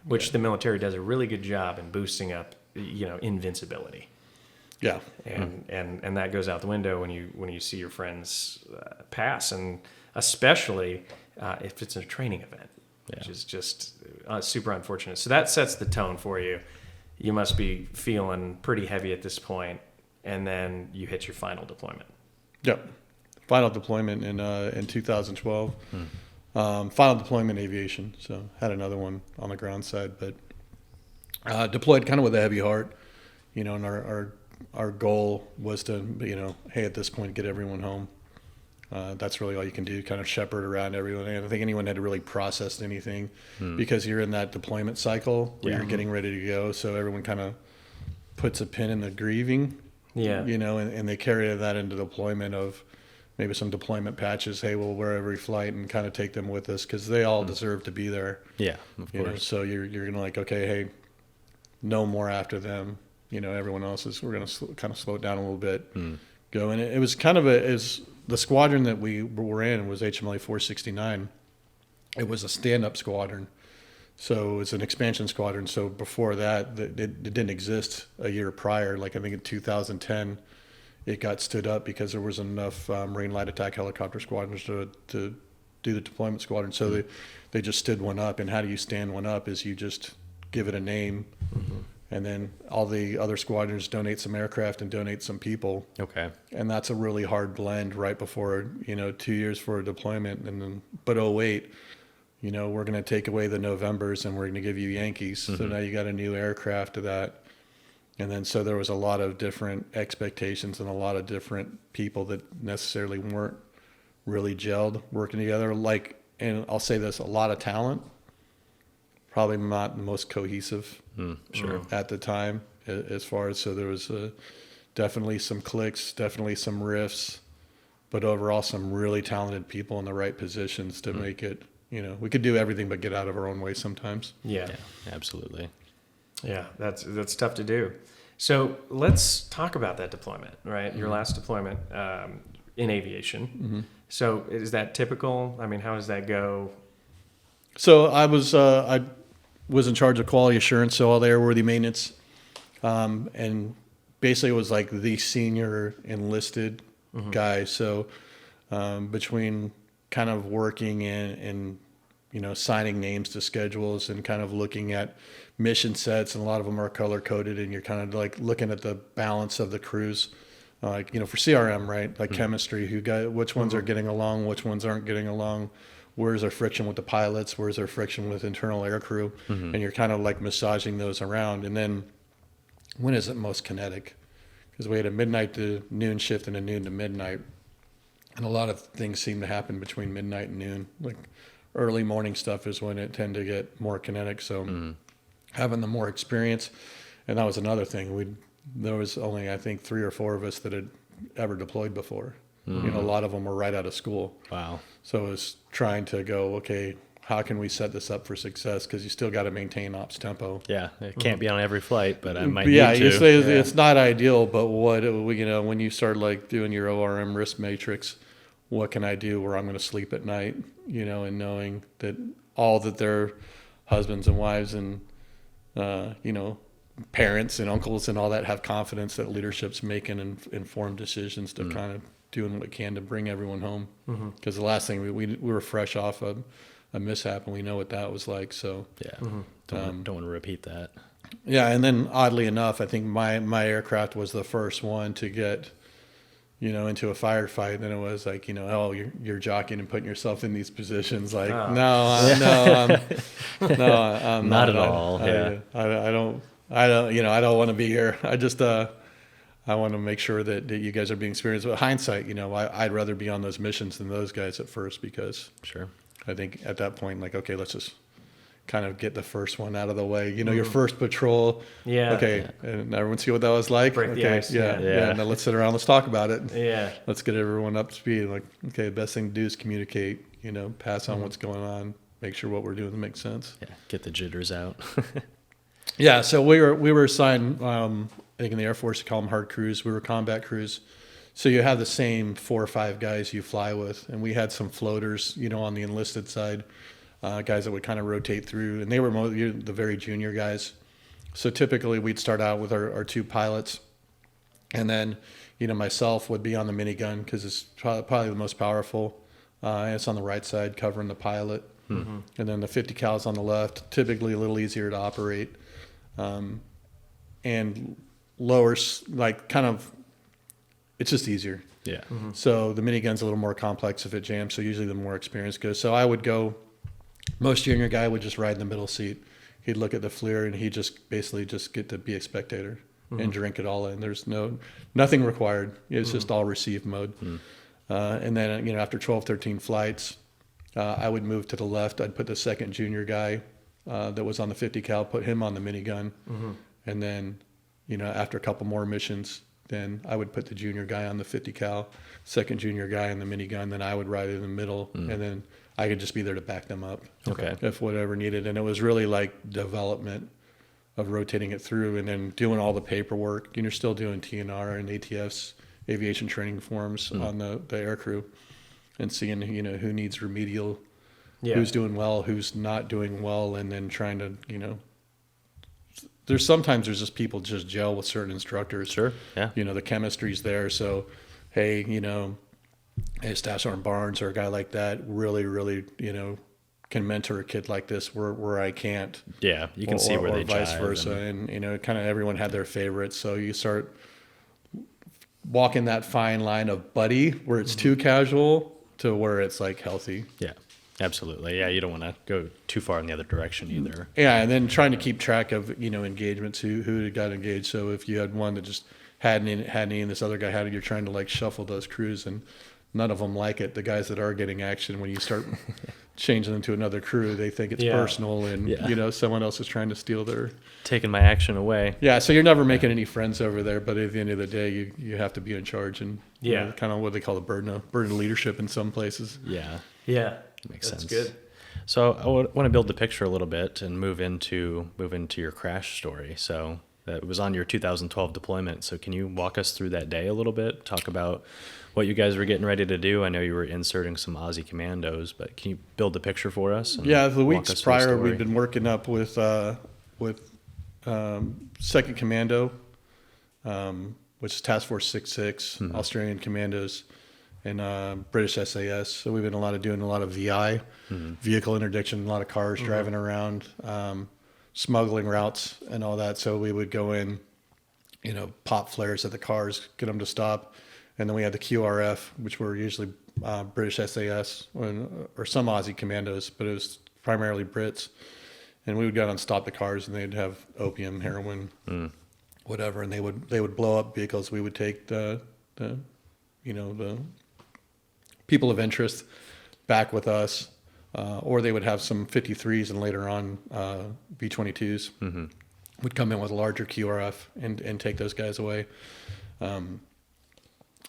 which the military does a really good job in boosting up, invincibility. Yeah. And that goes out the window when you see your friends pass, and especially if it's a training event, which is just super unfortunate. So that sets the tone for you. You must be feeling pretty heavy at this point, and then you hit your final deployment. Yep. Final deployment in 2012. Final deployment aviation. So had another one on the ground side, but deployed kind of with a heavy heart, and our goal was to, hey, at this point, get everyone home. That's really all you can do, kind of shepherd around everyone. And I don't think anyone had really processed anything because you're in that deployment cycle where you're getting ready to go. So everyone kind of puts a pin in the grieving, and they carry that into deployment of maybe some deployment patches. Hey, we'll wear every flight and kind of take them with us because they all deserve to be there. Yeah, of course. So you're going to like, okay, hey, no more after them. Everyone else we're going to kind of slow it down a little bit. Go. And it was kind of the squadron that we were in was HMLA 469. It was a stand-up squadron. So it was an expansion squadron. So before that, it didn't exist a year prior. Like I think in 2010, it got stood up because there wasn't enough Marine light attack helicopter squadrons to do the deployment squadron. So they just stood one up. And how do you stand one up is you just give it a name. Mm-hmm. And then all the other squadrons donate some aircraft and donate some people. Okay. And that's a really hard blend right before, 2 years for a deployment. And then, but 08, we're going to take away the Novembers and we're going to give you Yankees. Mm-hmm. So now you got a new aircraft to that. And then so there was a lot of different expectations and a lot of different people that necessarily weren't really gelled working together. And I'll say this, a lot of talent. Probably not the most cohesive at the time as far as, so there was definitely some clicks, definitely some rifts, but overall some really talented people in the right positions to make it, we could do everything but get out of our own way sometimes. Yeah, absolutely. Yeah, that's tough to do. So let's talk about that deployment, right? Your last deployment in aviation. Mm-hmm. So is that typical? I mean, how does that go? So I was in charge of quality assurance, so all the airworthy maintenance, and basically it was like the senior enlisted guy. So between kind of working and signing names to schedules and kind of looking at mission sets, and a lot of them are color coded, and you're kind of like looking at the balance of the crews, for CRM, right? Like chemistry, which ones are getting along, which ones aren't getting along. Where's our friction with the pilots? Where's our friction with internal aircrew? Mm-hmm. And you're kind of like massaging those around. And then when is it most kinetic? Because we had a midnight to noon shift and a noon to midnight. And a lot of things seem to happen between midnight and noon. Like early morning stuff is when it tend to get more kinetic. So having the more experience, and that was another thing. There was only, I think, 3 or 4 of us that had ever deployed before. Mm-hmm. A lot of them were right out of school. Wow. So it was trying to go, okay, how can we set this up for success? Because you still got to maintain ops tempo. Yeah, it can't be on every flight, but I might need to. You say it's not ideal, but when you start like doing your ORM risk matrix, what can I do where I'm going to sleep at night? And knowing that all that their husbands and wives and parents and uncles and all that have confidence that leadership's making informed decisions to kind of doing what it can to bring everyone home. Because the last thing we were fresh off a mishap and we know what that was like. So don't want to repeat that. Yeah, and then oddly enough, I think my aircraft was the first one to get into a firefight than it was like, oh, you're jockeying and putting yourself in these positions. Like, Oh. no, I'm Not at all. Yeah. I don't want to be here. I just, I want to make sure that you guys are being experienced. With hindsight, I'd rather be on those missions than those guys at first, because Sure. I think at that point, like, okay, let's just kind of get the first one out of the way. Your first patrol. Yeah. Okay. And everyone see what that was like. Break the okay. ice, Yeah. yeah. Yeah. Now let's sit around. Let's talk about it. Yeah. Let's get everyone up to speed. Like, okay, the best thing to do is communicate, pass on what's going on, make sure what we're doing makes sense. Yeah. Get the jitters out. Yeah. So we were assigned, I think in the Air Force, you call them hard crews. We were combat crews. So you have the same 4 or 5 guys you fly with. And we had some floaters, on the enlisted side, guys that would kind of rotate through. And they were the very junior guys. So typically we'd start out with our 2 pilots. And then, myself would be on the minigun, because it's probably the most powerful. And it's on the right side covering the pilot. Mm-hmm. And then the 50 cals on the left, typically a little easier to operate. And lower, like, kind of, it's just easier. Yeah. Mm-hmm. So the minigun's a little more complex if it jams. So usually the more experienced goes. So I would go, most junior guy would just ride in the middle seat. He'd look at the FLIR and he'd just basically just get to be a spectator and drink it all in. There's nothing required. It's just all receive mode. And then, after 12, 13 flights, I would move to the left. I'd put the second junior guy that was on the 50 cal, put him on the minigun. And then, after a couple more missions, then I would put the junior guy on the 50 cal, second junior guy on the minigun. Then I would ride in the middle, and then I could just be there to back them up. Okay. If whatever needed. And it was really like development of rotating it through and then doing all the paperwork. You're still doing TNR and ATFs, aviation training forms on the aircrew, and seeing, who needs remedial, who's doing well, who's not doing well, and then trying to, there's just people just gel with certain instructors. Sure. Yeah. The chemistry's there. So, hey, Staff Sergeant Barnes or a guy like that really, really, can mentor a kid like this where I can't. Yeah. You can see where they vice jive versa. And kind of everyone had their favorites. So you start walking that fine line of buddy where it's too casual to where it's like healthy. Yeah. Absolutely. Yeah, you don't want to go too far in the other direction either. Yeah, and then trying to keep track of, engagements, who got engaged. So if you had one that just hadn't any and this other guy had it, you're trying to like shuffle those crews, and none of them like it. The guys that are getting action, when you start changing them to another crew, they think it's personal, and someone else is trying to steal their taking my action away. Yeah, so you're never making any friends over there, but at the end of the day, you have to be in charge, and kind of what they call the burden of leadership in some places. Yeah. Yeah. Makes That's sense. good. So I want to build the picture a little bit and move into your crash story. So that was on your 2012 deployment. So can you walk us through that day a little bit? Talk about what you guys were getting ready to do. I know you were inserting some Aussie commandos, but can you build the picture for us? Yeah, the weeks prior, we'd been working up with 2nd Commando, which is Task Force 66, Australian Commandos, and British SAS. So we've been doing a lot of VI, vehicle interdiction, a lot of cars driving around, smuggling routes and all that. So we would go in, pop flares at the cars, get them to stop. And then we had the QRF, which were usually British SAS or some Aussie commandos, but it was primarily Brits. And we would go out and stop the cars, and they'd have opium, heroin, whatever, and they would blow up vehicles. We would take the people of interest back with us, or they would have some 53s, and later on B-22s would come in with a larger QRF and take those guys away.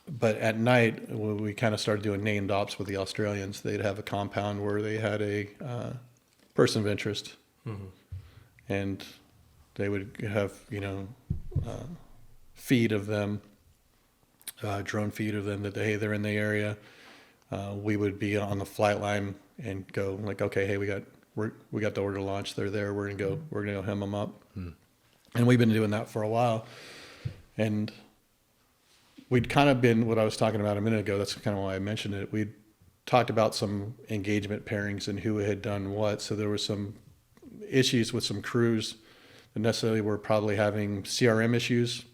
But at night, when we kind of started doing named ops with the Australians, they'd have a compound where they had a person of interest, and they would have feed of them, drone feed of them that they're in the area. We would be on the flight line and go like, okay, hey, we got the order to launch. They're there. We're gonna go hem them up. And we've been doing that for a while. And we'd kind of been, what I was talking about a minute ago, that's kind of why I mentioned it. We'd talked about some engagement pairings and who had done what. So there were some issues with some crews that necessarily were probably having CRM issues,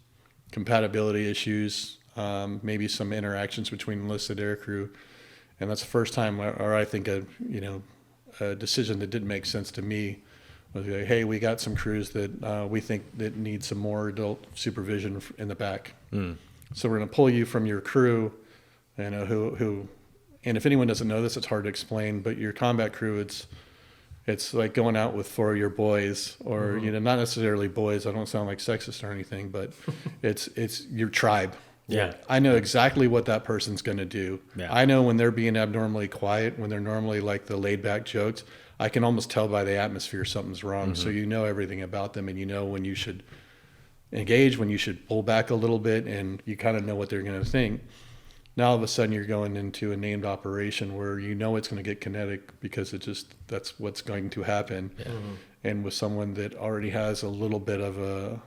compatibility issues, maybe some interactions between enlisted aircrew. And that's the first time, or I think a decision that didn't make sense to me was like, hey, we got some crews that we think that need some more adult supervision in the back. So we're going to pull you from your crew, who, and if anyone doesn't know this, it's hard to explain, but your combat crew, it's like going out with 4 of your boys, or not necessarily boys. I don't sound like sexist or anything, but it's your tribe. Yeah. I know exactly what that person's going to do. Yeah. I know when they're being abnormally quiet, when they're normally like the laid back jokes. I can almost tell by the atmosphere something's wrong. So you know everything about them, and you know when you should engage, when you should pull back a little bit, and you kind of know what they're going to think. Now all of a sudden you're going into a named operation where you know it's going to get kinetic because that's what's going to happen. Yeah. And with someone that already has a little bit of a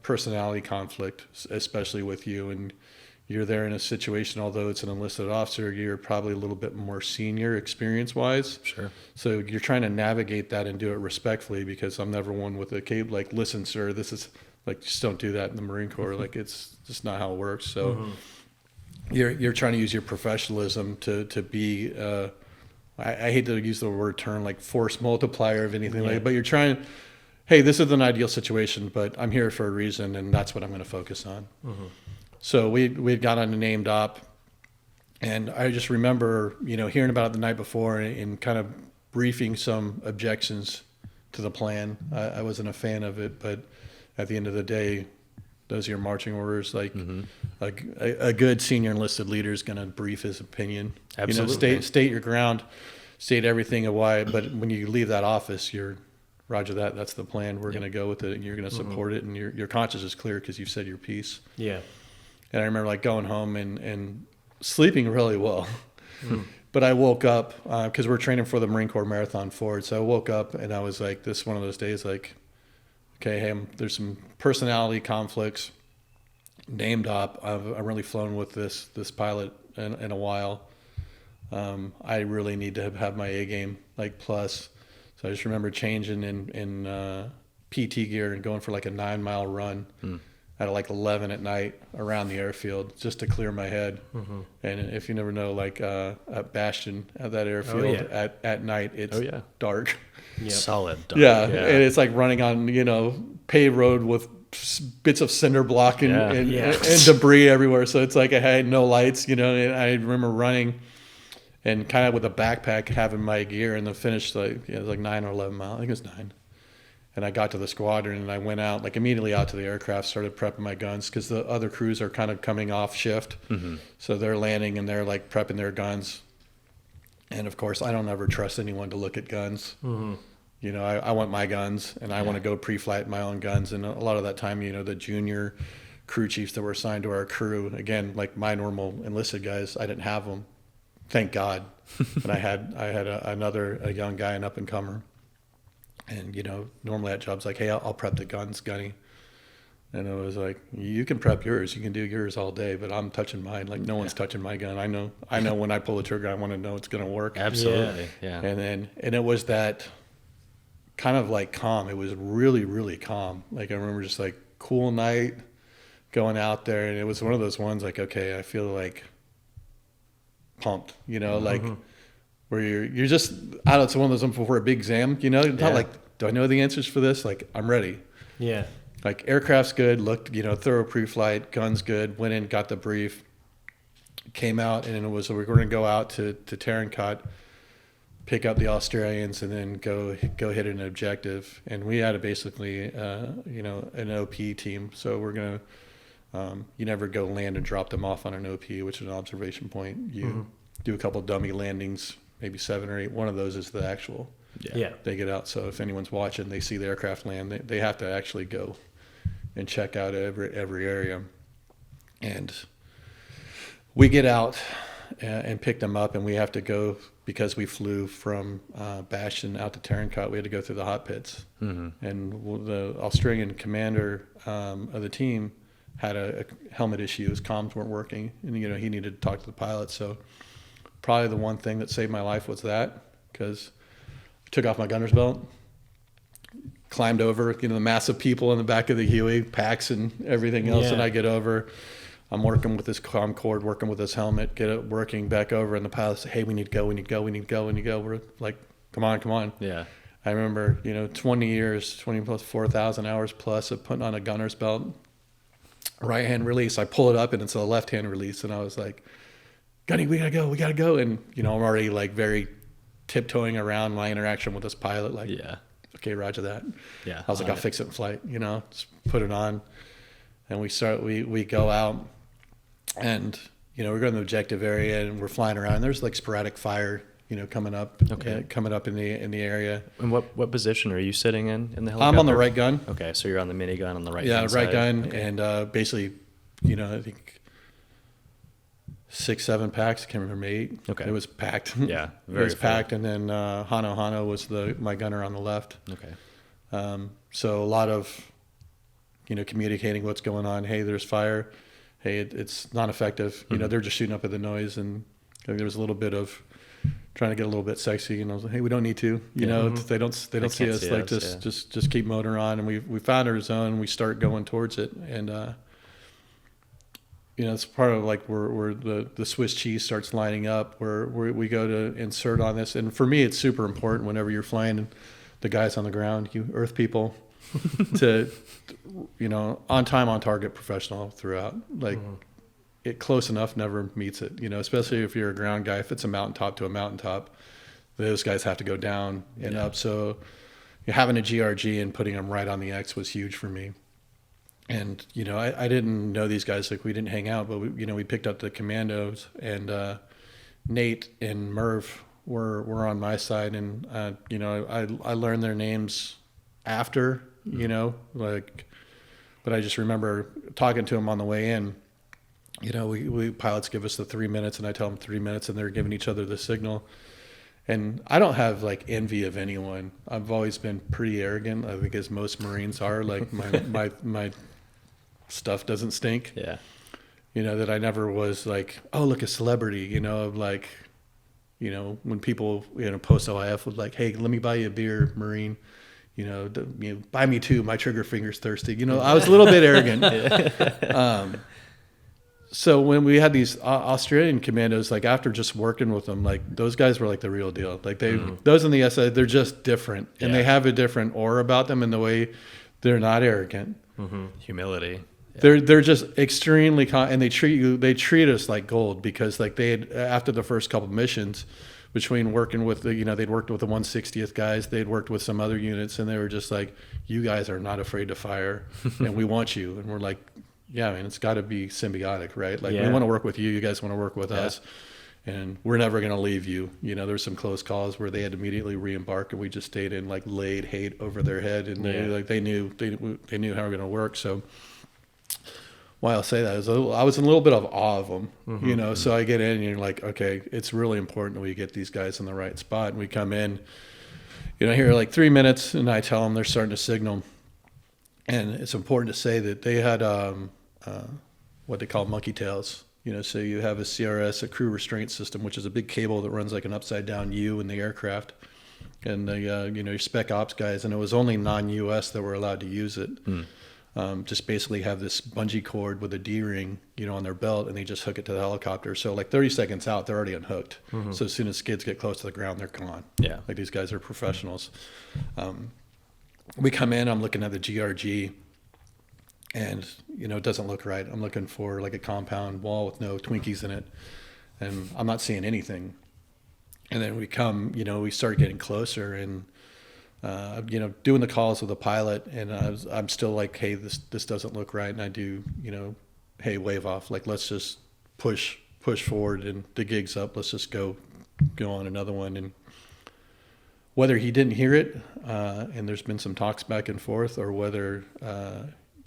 personality conflict, especially with you, and you're there in a situation, although it's an enlisted officer, you're probably a little bit more senior experience-wise. Sure. So you're trying to navigate that and do it respectfully, because I'm never one with a cape like, listen, sir, this is like, just don't do that in the Marine Corps. Like, it's just not how it works. So you're trying to use your professionalism to be, I hate to use the word term like force multiplier of anything like that, but you're trying, hey, this is an ideal situation, but I'm here for a reason, and that's what I'm going to focus on. So we got on a named op, and I just remember, hearing about it the night before and kind of briefing some objections to the plan. I wasn't a fan of it, but at the end of the day, those are your marching orders. Like a good senior enlisted leader is going to brief his opinion. Absolutely. State your ground, state everything of why. But when you leave that office, you're Roger that. That's the plan. We're going to go with it, and you're going to support it, and your conscience is clear because you've said your piece. Yeah. And I remember like going home and sleeping really well. But I woke up because we're training for the Marine Corps Marathon Forward. So I woke up and I was like, this is one of those days like, okay, hey, there's some personality conflicts. Named op. I've really flown with this pilot in a while. I really need to have my A game like plus. So I just remember changing in PT gear and going for like a 9-mile run at like 11 at night around the airfield just to clear my head. And if you never know, like at Bastion at that airfield at night, it's dark. Solid dark. Yeah, and it's like running on paved road with bits of cinder block and debris everywhere. So it's like I had no lights. And I remember running and kind of with a backpack having my gear, and then finished it was like 9 or 11 miles. I think it was 9. And I got to the squadron, and I went out, like immediately out to the aircraft, started prepping my guns because the other crews are kind of coming off shift. So they're landing and they're like prepping their guns. And of course, I don't ever trust anyone to look at guns. I want my guns, and I want to go pre-flight my own guns. And a lot of that time, the junior crew chiefs that were assigned to our crew, again, like my normal enlisted guys, I didn't have them. Thank God. And I had a young guy, an up-and-comer. And, normally that job's like, hey, I'll prep the guns, Gunny. And it was like, you can prep yours. You can do yours all day, but I'm touching mine. Like, no one's touching my gun. I know when I pull the trigger, I want to know it's going to work. Absolutely, yeah. And it was that kind of like calm. It was really, really calm. Like, I remember just like cool night going out there. And it was one of those ones like, okay, I feel like pumped, like where you're just, I don't know, it's one of those ones before a big exam, not like, do I know the answers for this? Like, I'm ready. Yeah. Like, aircraft's good, looked, thorough pre-flight, guns good, went in, got the brief, came out, and it was, we were going to go out to Tarancot, pick up the Australians, and then go hit an objective. And we had basically, an OP team. So we're going to, you never go land and drop them off on an OP, which is an observation point. You do a couple dummy landings, maybe 7 or 8. One of those is the actual. They get out. So if anyone's watching, they see the aircraft land, they have to actually go and check out every area. And we get out and pick them up, and we have to go, because we flew from Bastion out to Tarancot, we had to go through the hot pits. And the Australian commander of the team had a helmet issue. His comms weren't working, and he needed to talk to the pilot. So probably the one thing that saved my life was that, because I took off my gunner's belt, climbed over, the massive people in the back of the Huey, packs and everything else, and I get over. I'm working with this comm cord, working with this helmet, get it working back over, and the pilot said, hey, we need to go. We're like, come on. Yeah. I remember, 20 years, 20 plus 4,000 hours plus of putting on a gunner's belt, right hand release. I pull it up and it's a left hand release. And I was like, Gunny, we gotta go. And, I'm already like very tiptoeing around my interaction with this pilot. Like, yeah. Okay, roger that. Yeah. I was like, I'll fix it in flight, just put it on. And we go out and, we're going to the objective area and we're flying around. And there's like sporadic fire, coming up in the area. And what position are you sitting in the helicopter? I'm on the right gun. Okay, so you're on the minigun on the right. Yeah, right gun, okay. and basically, I think 6-7 packs. I can't remember 8. Okay, it was packed. Yeah, it was packed, and then Hano was my gunner on the left. Okay, so a lot of communicating what's going on. Hey, there's fire. Hey, it's not effective. They're just shooting up at the noise, and there was a little bit of trying to get a little bit sexy, and I was like, hey, we don't need to, they don't see us, like just keep motor on. And we found our zone, we start going towards it. And, it's part of like where the Swiss cheese starts lining up, where we go to insert on this. And for me, it's super important whenever you're flying the guys on the ground, you earth people, to, on time, on target, professional throughout. Like, it close enough never meets it, especially if you're a ground guy. If it's a mountaintop to a mountaintop, those guys have to go down and up. So having a GRG and putting them right on the X was huge for me. And, I didn't know these guys, like we didn't hang out, but we picked up the commandos, and Nate and Merv were on my side. And, I learned their names after, but I just remember talking to them on the way in. We pilots give us the 3 minutes, and I tell them 3 minutes, and they're giving each other the signal. And I don't have like envy of anyone. I've always been pretty arrogant, I think, as most Marines are. Like my stuff doesn't stink. Yeah. That I never was like, oh, look, a celebrity. Like, when people post OIF was like, hey, let me buy you a beer, Marine. Buy me 2. My trigger finger's thirsty. I was a little bit arrogant. So when we had these Australian commandos, like after just working with them, like those guys were like the real deal. Like those in the SA, they're just different, and they have a different aura about them in the way they're not arrogant. Humility. Yeah. They're just extremely and they treat us like gold, because like they had, after the first couple of missions, between working with they'd worked with the 160th guys, they'd worked with some other units, and they were just like, you guys are not afraid to fire, and we want you. And we're like, yeah, man, it's got to be symbiotic, right? Like, we want to work with you. You guys want to work with us, and we're never going to leave you. There's some close calls where they had to immediately re-embark, and we just stayed in, like, laid hate over their head, and they knew how we were going to work. So, why I'll say that is I was in a little bit of awe of them, So I get in, and you're like, okay, it's really important that we get these guys in the right spot. And we come in, here like 3 minutes, and I tell them they're starting to signal, and it's important to say that they had what they call monkey tails. So you have a CRS, a crew restraint system, which is a big cable that runs like an upside down U in the aircraft. And your spec ops guys, and it was only non-US that were allowed to use it. Just basically have this bungee cord with a D-ring, on their belt, and they just hook it to the helicopter. So like 30 seconds out, they're already unhooked. So as soon as skids get close to the ground, they're gone. Yeah. Like, these guys are professionals. We come in, I'm looking at the GRG, and, it doesn't look right. I'm looking for like a compound wall with no Twinkies in it, and I'm not seeing anything. And then we come, we start getting closer, and, doing the calls with the pilot, and I'm still like, hey, this doesn't look right. And I do, hey, wave off. Like, let's just push forward, and the gig's up. Let's just go on another one. And whether he didn't hear it, and there's been some talks back and forth, or whether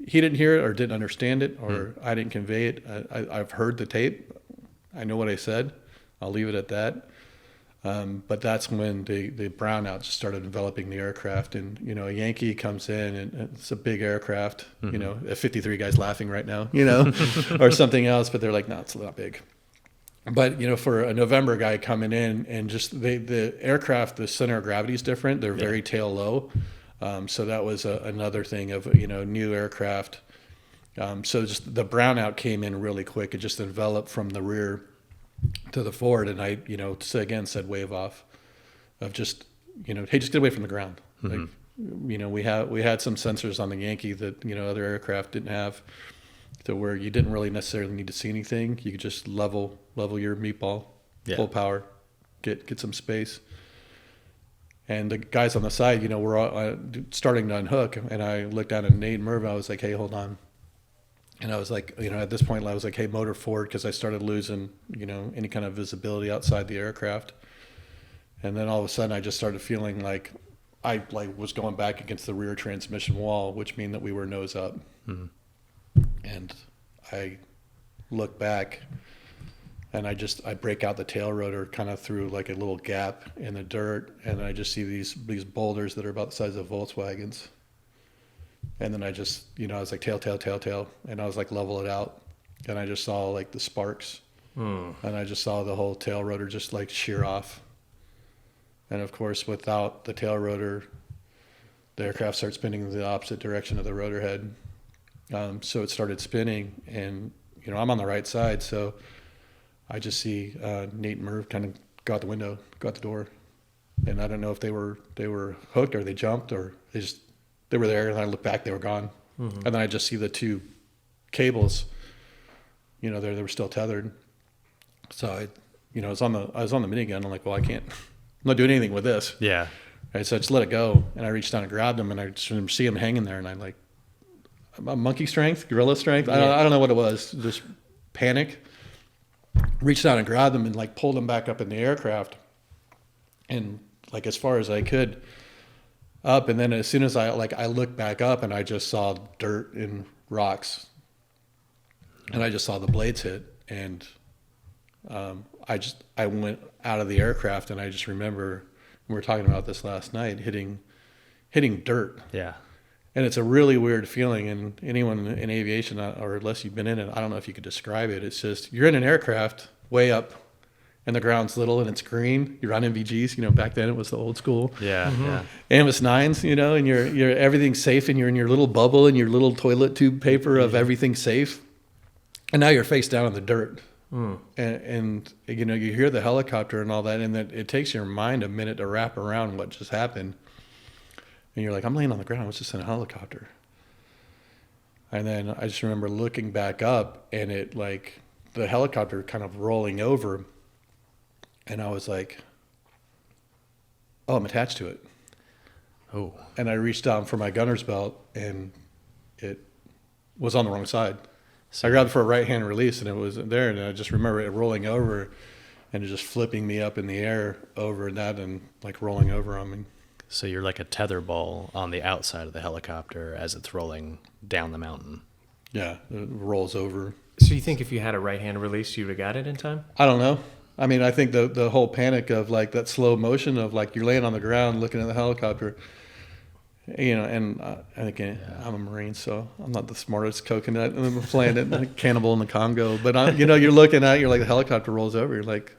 he didn't hear it or didn't understand it, or I didn't convey it. I've heard the tape. I know what I said. I'll leave it at that. But that's when the Brownout started developing the aircraft. And, a Yankee comes in, and it's a big aircraft, 53 guys laughing right now, or something else, but they're like, no, it's not big. But, for a November guy coming in, and just the aircraft, the center of gravity is different. They're very tail low. So that was another thing of, new aircraft. So just the brownout came in really quick. It just enveloped from the rear to the forward, and I, said wave off, of just, hey, just get away from the ground. Mm-hmm. Like, we had some sensors on the Yankee that other aircraft didn't have, to where you didn't really necessarily need to see anything. You could just level your meatball, full power, get some space. And the guys on the side, were all, starting to unhook, and I looked down at Nate and Merv. I was like, hey, hold on. And I was like, at this point, I was like, hey, motor forward, because I started losing, any kind of visibility outside the aircraft. And then all of a sudden, I just started feeling like I was going back against the rear transmission wall, which mean that we were nose up. Mm-hmm. And I look back, and I break out the tail rotor kind of through like a little gap in the dirt, and I just see these boulders that are about the size of Volkswagens. And then I just, I was like, tail, and I was like, level it out. And I just saw like the sparks, and I just saw the whole tail rotor just like shear off. And of course, without the tail rotor, the aircraft starts spinning in the opposite direction of the rotor head. So it started spinning, and, I'm on the right side. So I just see Nate and Merv kind of go out the window, go out the door. And I don't know if they were hooked, or they jumped, or they were there, and I looked back, they were gone. Mm-hmm. And then I just see the two cables, they were still tethered. So I was on the minigun. I'm like, well, I'm not doing anything with this. Yeah. Right, so I just let it go, and I reached down and grabbed him, and I just remember seeing him hanging there, and I like, monkey strength, gorilla strength. Yeah. I don't know what it was. Just panic. Reached out and grabbed him and like pulled him back up in the aircraft, and like as far as I could up. And then as soon as I looked back up, and I just saw dirt and rocks, and I just saw the blades hit, and I went out of the aircraft, and I just remember, we were talking about this last night, hitting dirt. Yeah. And it's a really weird feeling, and anyone in aviation, or unless you've been in it, I don't know if you could describe it. It's just, you're in an aircraft way up, and the ground's little, and it's green. You're on MVGs, back then it was the old school. Yeah, mm-hmm. Yeah. Amos 9s, and you're everything's safe, and you're in your little bubble and your little toilet tube paper of everything's safe. And now you're face down in the dirt. Mm. And you hear the helicopter and all that, and that it takes your mind a minute to wrap around what just happened. And you're like, I'm laying on the ground. I was just in a helicopter. And then I just remember looking back up, and it like the helicopter kind of rolling over. And I was like, oh, I'm attached to it. Oh. And I reached down for my gunner's belt, and it was on the wrong side. So I grabbed it for a right-hand release, and it was there. And I just remember it rolling over, and it just flipping me up in the air over that, and like rolling over on me. So you're like a tether ball on the outside of the helicopter as it's rolling down the mountain. Yeah, it rolls over. So you think if you had a right-hand release, you would have got it in time? I don't know. I mean, I think the whole panic of like that slow motion of like you're laying on the ground looking at the helicopter, and I think I'm a Marine, so I'm not the smartest coconut on the planet, like cannibal in the Congo. But you're looking at, you're like the helicopter rolls over, you're like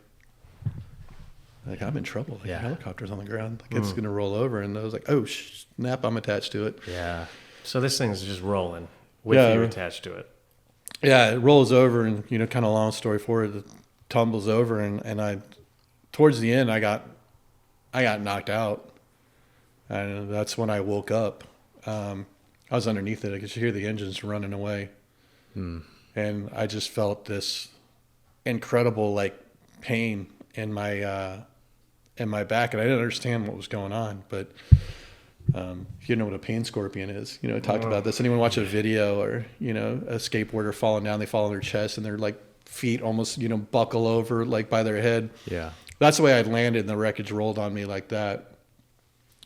I'm in trouble. Like, the helicopter's on the ground. Like it's going to roll over. And I was like, oh, snap, I'm attached to it. Yeah. So this thing's just rolling with you attached to it. Yeah, it rolls over, and, kind of long story forward, it tumbles over. And I, towards the end, I got knocked out. And that's when I woke up. I was underneath it. I could hear the engines running away. And I just felt this incredible, like, pain in my back, and I didn't understand what was going on. But you know what a pain scorpion is. I talked about this. Anyone watch a video, or a skateboarder falling down, they fall on their chest, and their like feet almost buckle over like by their head. Yeah, that's the way I landed, and the wreckage rolled on me like that.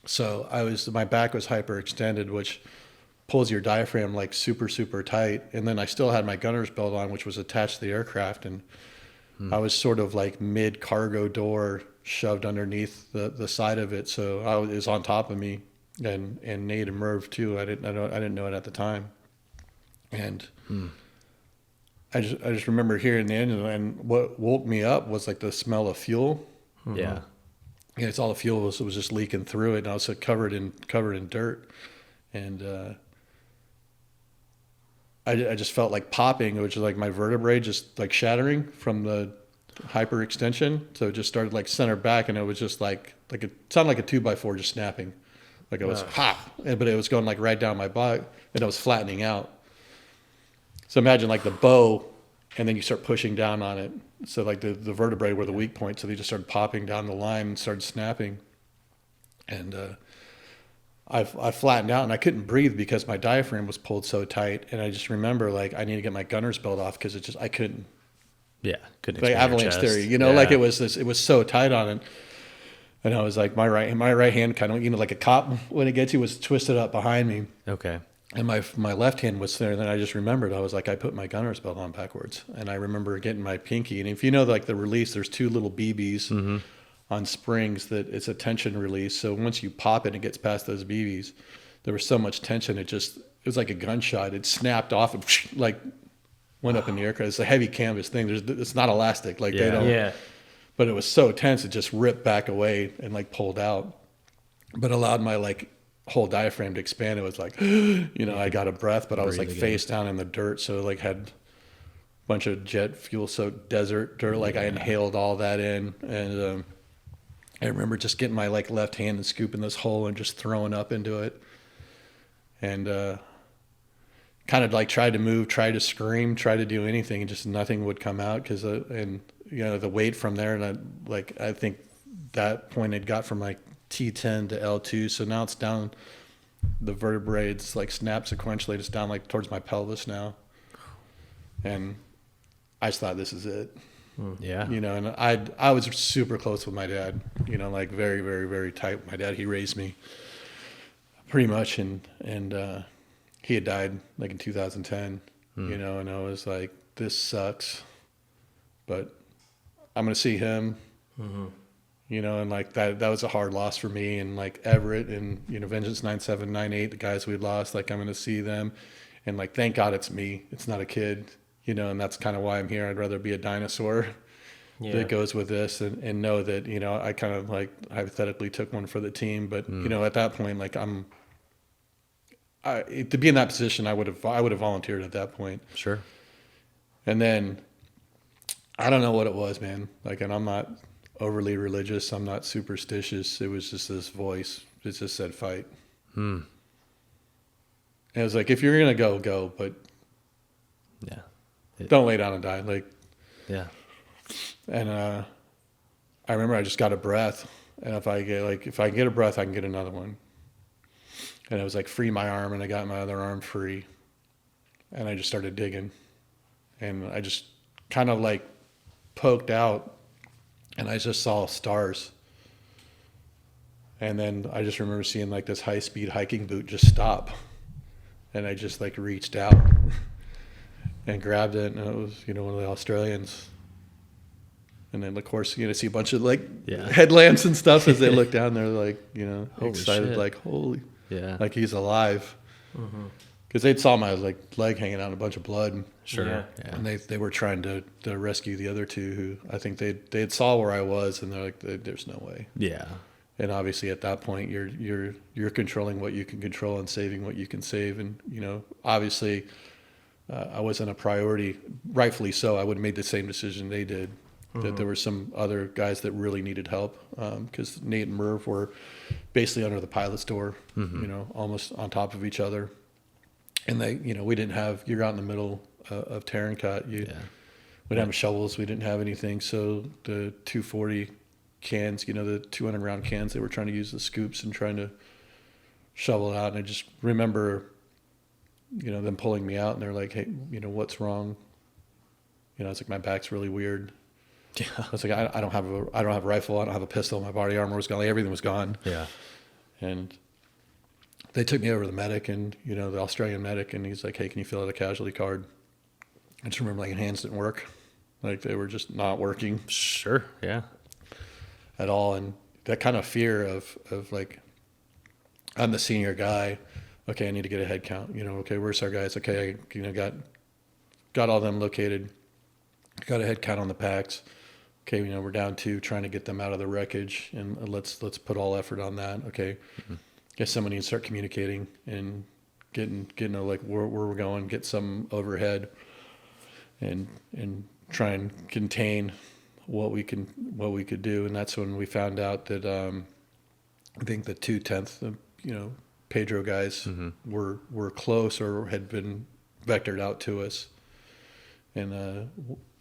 So my back was hyperextended, which pulls your diaphragm like super, super tight. And then I still had my gunner's belt on, which was attached to the aircraft, and I was sort of like mid cargo door, shoved underneath the side of it. So it was on top of me, and Nate and Merv too. I didn't know it at the time. And I just remember hearing the engine, and what woke me up was like the smell of fuel. Yeah. And it's all the fuel was just leaking through it, and I was covered in dirt. And I just felt like popping, which is like my vertebrae just like shattering from the hyperextension. So it just started like center back, and it was just like it sounded like a 2x4 just snapping. Like it was pop, but it was going like right down my back, and it was flattening out. So imagine like the bow, and then you start pushing down on it. So like the vertebrae were the weak point, so they just started popping down the line and started snapping. And I flattened out, and I couldn't breathe because my diaphragm was pulled so tight. And I just remember like I need to get my gunner's belt off because I couldn't. Yeah, couldn't. Like avalanche theory, like it was so tight on it. And I was like, my right hand kind of, like a cop when it gets you, was twisted up behind me. Okay. And my left hand was there. And then I just remembered, I was like, I put my gunner's belt on backwards. And I remember getting my pinky. And if you know, like the release, there's 2 little BBs on springs that it's a tension release. So once you pop it, it gets past those BBs. There was so much tension. It was like a gunshot. It snapped off and like went up in the air. Cause it's a heavy canvas thing. It's not elastic. Like they don't. Yeah. But it was so tense, it just ripped back away and like pulled out, but allowed my like whole diaphragm to expand. It was like, I got a breath, but I was like face down in the dirt. So like had a bunch of jet fuel soaked desert dirt. Like I inhaled all that in. And I remember just getting my like left hand and scooping this hole and just throwing up into it. And kind of like tried to move, tried to scream, tried to do anything, and just nothing would come out because the weight from there, and I think that point it got from like T10 to L2, so now it's down the vertebrae. It's like snapped sequentially. It's down like towards my pelvis now, and I just thought this is it. Yeah, and I was super close with my dad. Like very very very tight with my dad. He raised me pretty much, and he had died like in 2010. And I was like, this sucks, but I'm going to see him, and like that was a hard loss for me. And like Everett and, Vengeance 9798, the guys we'd lost, like I'm going to see them. And like, thank God it's me. It's not a kid, and that's kind of why I'm here. I'd rather be a dinosaur that goes with this and know that, I kind of like hypothetically took one for the team. But, at that point, like to be in that position, I would have volunteered at that point. Sure. And then I don't know what it was, man. Like, and I'm not overly religious. I'm not superstitious. It was just this voice. It just said fight. And it was like, if you're going to go, but don't lay down and die. Like, and I remember I just got a breath. And if I get a breath, I can get another one. And it was like, free my arm, and I got my other arm free. And I just started digging. And I just kind of like poked out, and I just saw stars. And then I just remember seeing like this high-speed hiking boot just stop. And I just like reached out and grabbed it, and it was, one of the Australians. And then of course, see a bunch of like headlamps and stuff as they look down there, like, excited, shit. Like, holy, like he's alive. Because they'd saw my like leg hanging out in a bunch of blood. Sure. Yeah. And they were trying to rescue the other 2 who I think they had saw where I was, and they're like, there's no way. Yeah. And obviously at that point you're controlling what you can control and saving what you can save. And, obviously I wasn't a priority, rightfully so. I would have made the same decision they did. That there were some other guys that really needed help, because Nate and Merv were basically under the pilot's door, almost on top of each other. And they, we didn't have, you're out in the middle of tearing cut. We didn't have shovels. We didn't have anything. So the 240 cans, the 200 round cans, they were trying to use the scoops and trying to shovel it out. And I just remember, them pulling me out, and they're like, hey, what's wrong? It's like, my back's really weird. Yeah. I was like, I don't have a rifle. I don't have a pistol. My body armor was gone. Like, everything was gone. Yeah. And they took me over to the medic, and, the Australian medic, and he's like, hey, can you fill out a casualty card? I just remember like hands didn't work. Like they were just not working. Sure. Yeah. At all. And that kind of fear of like, I'm the senior guy. Okay. I need to get a head count, okay, where's our guys? Okay. I, got all them located, got a head count on the packs. Okay. We're down 2, trying to get them out of the wreckage, and let's put all effort on that. Okay. Guess somebody needs to start communicating and getting like where we're going, get some overhead, and try and contain what we could do. And that's when we found out that I think the 2/10, Pedro guys were close or had been vectored out to us. And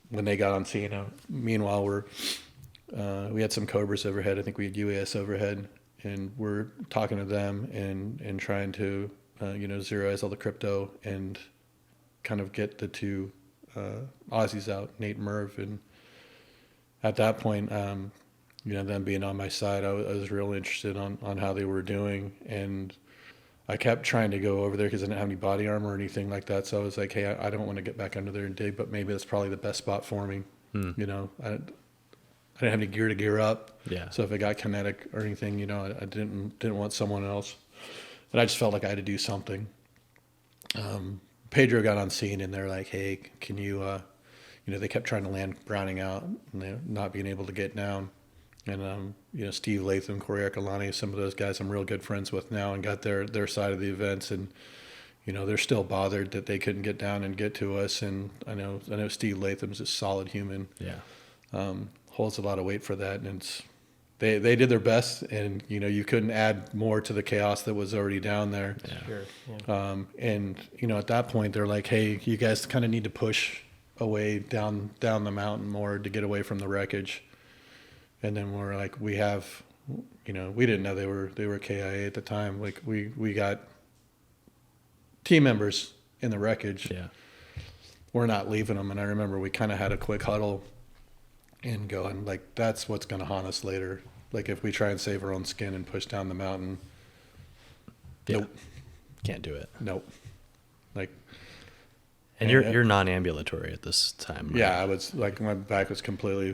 when they got on scene, meanwhile we had some Cobras overhead. I think we had UAS overhead, and we're talking to them and trying to zeroize all the crypto and kind of get the two Aussies out, Nate and Merv. And at that point, them being on my side, I was real interested on how they were doing. And I kept trying to go over there because I didn't have any body armor or anything like that. So I was like, hey, I don't want to get back under there and dig, but maybe that's probably the best spot for me. I didn't have any gear to gear up. Yeah. So if it got kinetic or anything, I didn't want someone else. And I just felt like I had to do something. Pedro got on scene and they're like, hey, can you, they kept trying to land Brownout and they're not being able to get down. And, Steve Leighton, Corey Arcolani, some of those guys I'm real good friends with now, and got their side of the events. And, they're still bothered that they couldn't get down and get to us. And I know Steve Latham's a solid human. Yeah. Holds a lot of weight for that. And they did their best, and, you couldn't add more to the chaos that was already down there. Yeah. Sure. Yeah. And, at that point they're like, hey, you guys kind of need to push away down the mountain more to get away from the wreckage. And then we're like, we have, we didn't know they were KIA at the time. Like we got team members in the wreckage. Yeah. We're not leaving them. And I remember we kind of had a quick huddle and going like, that's what's going to haunt us later. Like if we try and save our own skin and push down the mountain. Yeah. Nope. Can't do it. Nope. Like, and you're non-ambulatory at this time. Right? Yeah, I was like, my back was completely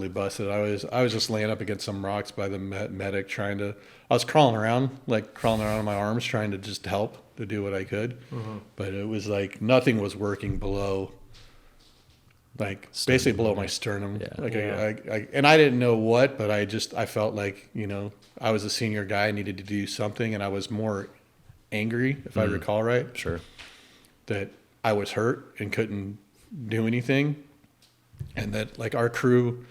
busted. I was just laying up against some rocks by the medic I was crawling around on my arms trying to just help to do what I could. Mm-hmm. But it was like nothing was working below, like sternum, basically below my sternum. Yeah. Like and I didn't know what, but I felt like, I was a senior guy, I needed to do something, and I was more angry, if I recall right. Sure. That I was hurt and couldn't do anything, and that like our crew,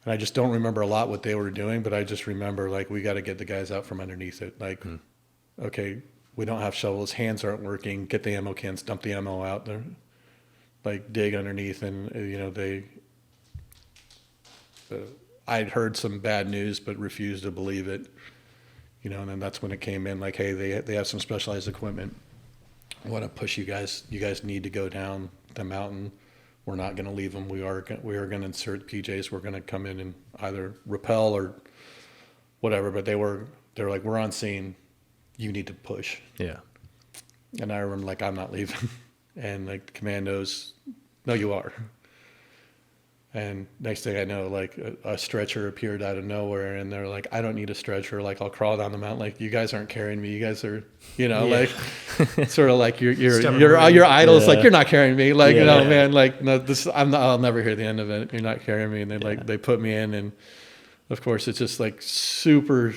and I just don't remember a lot what they were doing, but I just remember like we got to get the guys out from underneath it. Like, okay, we don't have shovels, hands aren't working, get the ammo cans, dump the ammo out there, like dig underneath. And I'd heard some bad news but refused to believe it, and then that's when it came in like, hey, they have some specialized equipment. I want to push you guys. You guys need to go down the mountain. We're not going to leave them. We are going to insert PJs. We're going to come in and either repel or whatever. But they're like, we're on scene. You need to push. Yeah. And I remember like, I'm not leaving. And like the commandos, no, you are. And next thing I know, like a stretcher appeared out of nowhere, and they're like, I don't need a stretcher. Like, I'll crawl down the mountain. Like, you guys aren't carrying me. You guys are, like, sort of like your idols. Yeah. Like, you're not carrying me. Like, man, like, no, I'll never hear the end of it. You're not carrying me. And they they put me in, and of course it's just like super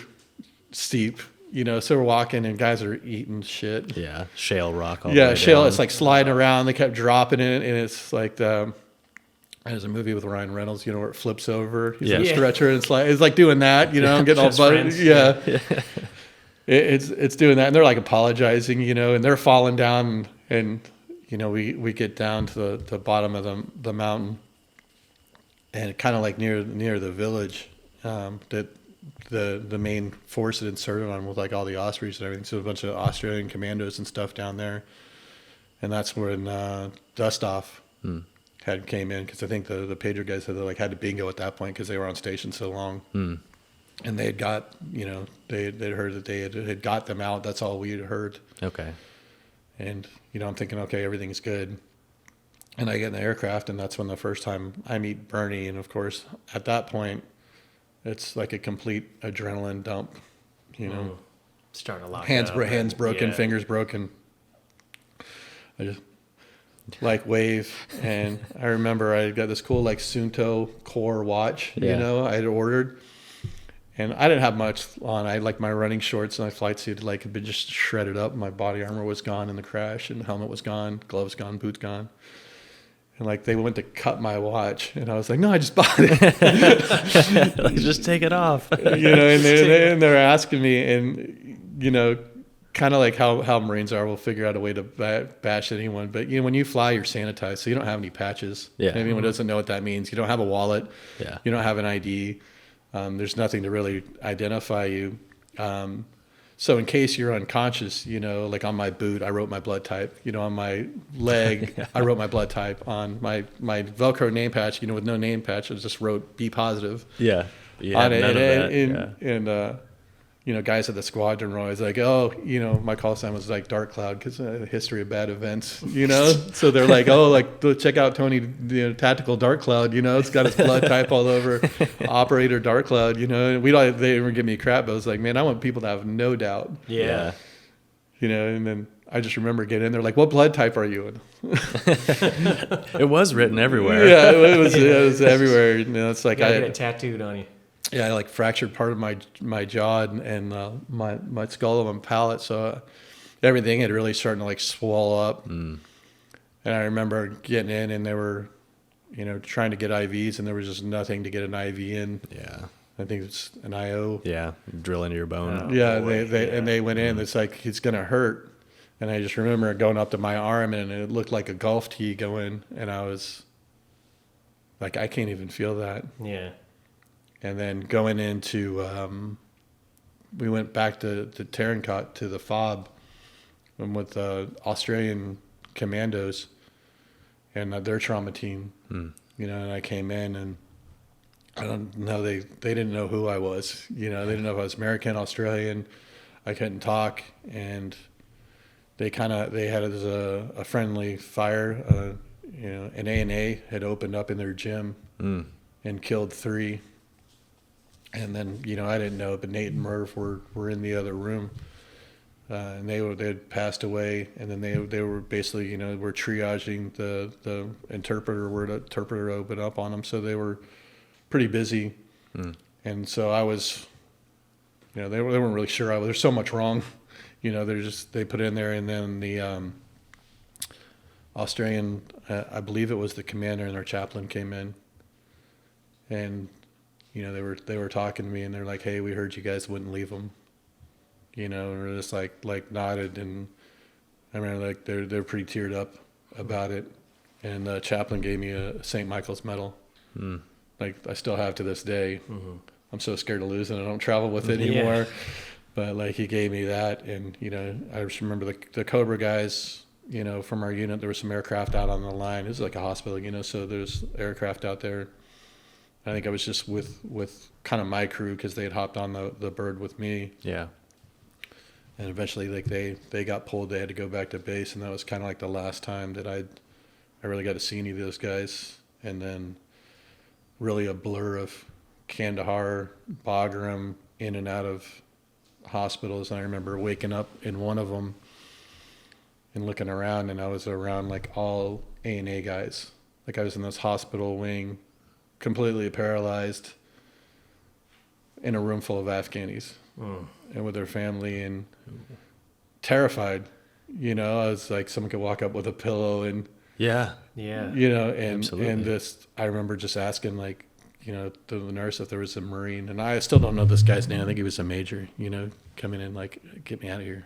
steep, so we're walking and guys are eating shit. Yeah. Shale rock. Shale. It's like sliding around. They kept dropping it, and it's like there's a movie with Ryan Reynolds, where it flips over. He's in a stretcher, and it's like doing that, I'm getting all butted. Yeah. It's doing that, and they're like apologizing, and they're falling down, and we get down to the bottom of the mountain, and kind of like near the village that the main force had inserted on with like all the Ospreys and everything. So a bunch of Australian commandos and stuff down there, and that's when Dustoff had came in, because I think the Pedro guys had had to bingo at that point because they were on station so long, and they had got they'd heard that they had got them out. That's all we had heard. Okay. And I'm thinking, okay, everything's good, and I get in the aircraft, and that's when the first time I meet Bernie, and of course at that point it's like a complete adrenaline dump. Starting to lock hands up, hands broken, fingers broken. I just wave, and I remember I got this cool Sunto Core watch, I had ordered, And I didn't have much on. I like my running shorts and my flight suit like had been just shredded up. My body armor was gone in the crash, and the helmet was gone, gloves gone, boots gone. And like they went to cut my watch, and I was like, "No, I just bought it." Like, just take it off. And they're asking me, and kind of like how Marines are, we'll figure out a way to bash anyone. But when you fly, you're sanitized, so you don't have any patches. Yeah. If anyone doesn't know what that means, you don't have a wallet. Yeah. You don't have an ID. There's nothing to really identify you. So in case you're unconscious, like on my boot, I wrote my blood type. On my leg, I wrote my blood type. On my Velcro name patch, with no name patch, I just wrote B positive. Yeah. On it. And guys at the squadron were always like, oh, my call sign was like Dark Cloud because a history of bad events, So they're like, oh, like check out Tony, Tactical Dark Cloud, it's got his blood type all over, Operator Dark Cloud, and they didn't give me crap, but I was like, man, I want people to have no doubt. Yeah. And then I just remember getting in there like, what blood type are you in? It was written everywhere. Yeah, it was everywhere. It's like I get it tattooed on you. Yeah, I like fractured part of my jaw and my skull and my palate, so everything had really starting to like swell up. And I remember getting in, and they were, trying to get IVs, and there was just nothing to get an IV in. Yeah, I think it's an IO. Yeah, drill into your bone. Oh, yeah, they went in. It's like it's gonna hurt, and I just remember going up to my arm, and it looked like a golf tee going, and I was like, I can't even feel that. Yeah. And then going into, we went back to Tarancot to the FOB and with Australian commandos and their trauma team, and I came in, and I don't know, they didn't know who I was, they didn't know if I was American, Australian. I couldn't talk, and they had a friendly fire, an A&A had opened up in their gym and killed 3. And then, I didn't know, but Nate and Murph were in the other room, and they had passed away. And then they were basically, were triaging the interpreter where the interpreter opened up on them. So they were pretty busy. And so I was, they weren't really sure. There's so much wrong, they put it in there. And then the Australian, I believe it was the commander and their chaplain came in, and they were talking to me, and they're like, "Hey, we heard you guys wouldn't leave them," and we're just like nodded, and I remember like they're pretty teared up about it, and the chaplain gave me a St. Michael's medal, like I still have to this day. I'm so scared to lose it, I don't travel with it anymore. But like he gave me that, and I just remember the Cobra guys, from our unit, there was some aircraft out on the line. It was like a hospital, so there's aircraft out there. I think I was just with kind of my crew because they had hopped on the bird with me. Yeah. And eventually, like they got pulled. They had to go back to base, and that was kind of like the last time that I really got to see any of those guys. And then really a blur of Kandahar, Bagram, in and out of hospitals. And I remember waking up in one of them and looking around, and I was around like all A&A guys. Like I was in this hospital wing, completely paralyzed, in a room full of Afghanis and with their family, and terrified. I was like, someone could walk up with a pillow and and just I remember just asking like, the nurse if there was a Marine, and I still don't know this guy's name. I think he was a major. Coming in like, get me out of here.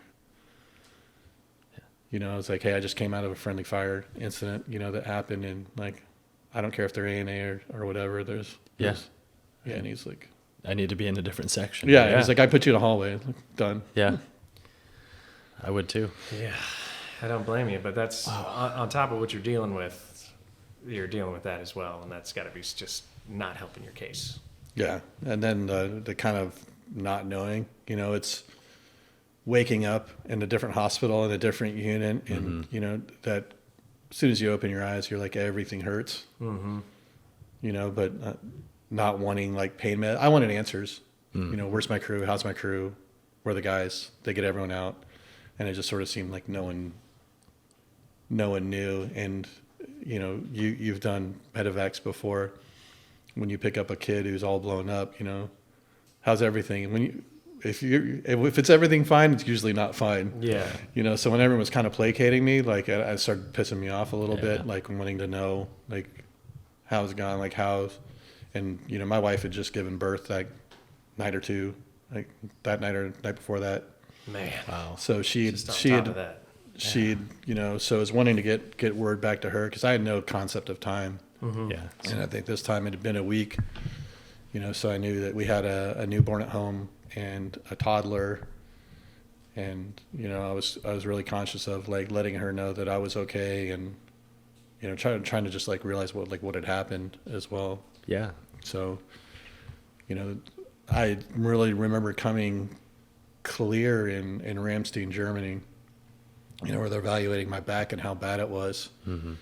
I was like, hey, I just came out of a friendly fire incident, that happened, and like, I don't care if they're A&A or whatever. There's and he's like, I need to be in a different section. Yeah, he's like, I put you in a hallway. Like, done. Yeah, I would too. Yeah, I don't blame you, but that's on top of what you're dealing with. You're dealing with that as well, and that's got to be just not helping your case. Yeah, and then the kind of not knowing, it's waking up in a different hospital in a different unit, and that. As soon as you open your eyes, you're like, everything hurts, but not wanting like pain med. I wanted answers, where's my crew? How's my crew? Where are the guys? They get everyone out. And it just sort of seemed like no one knew. And, you've done medevacs before. When you pick up a kid who's all blown up, how's everything? And if it's everything fine, it's usually not fine. Yeah. So when everyone was kind of placating me, like it started pissing me off a little bit, like wanting to know like how's it gone, like how's, and my wife had just given birth that night or two, like that night or night before that. Man. Wow. So she'd so I was wanting to get word back to her because I had no concept of time. Mm-hmm. Yeah. And I think this time it had been a week, so I knew that we had a newborn at home and a toddler, and I was really conscious of like letting her know that I was okay, and trying to just like realize what had happened as well. Yeah. So I really remember coming clear in Ramstein, Germany, where they're evaluating my back and how bad it was. Mm-hmm.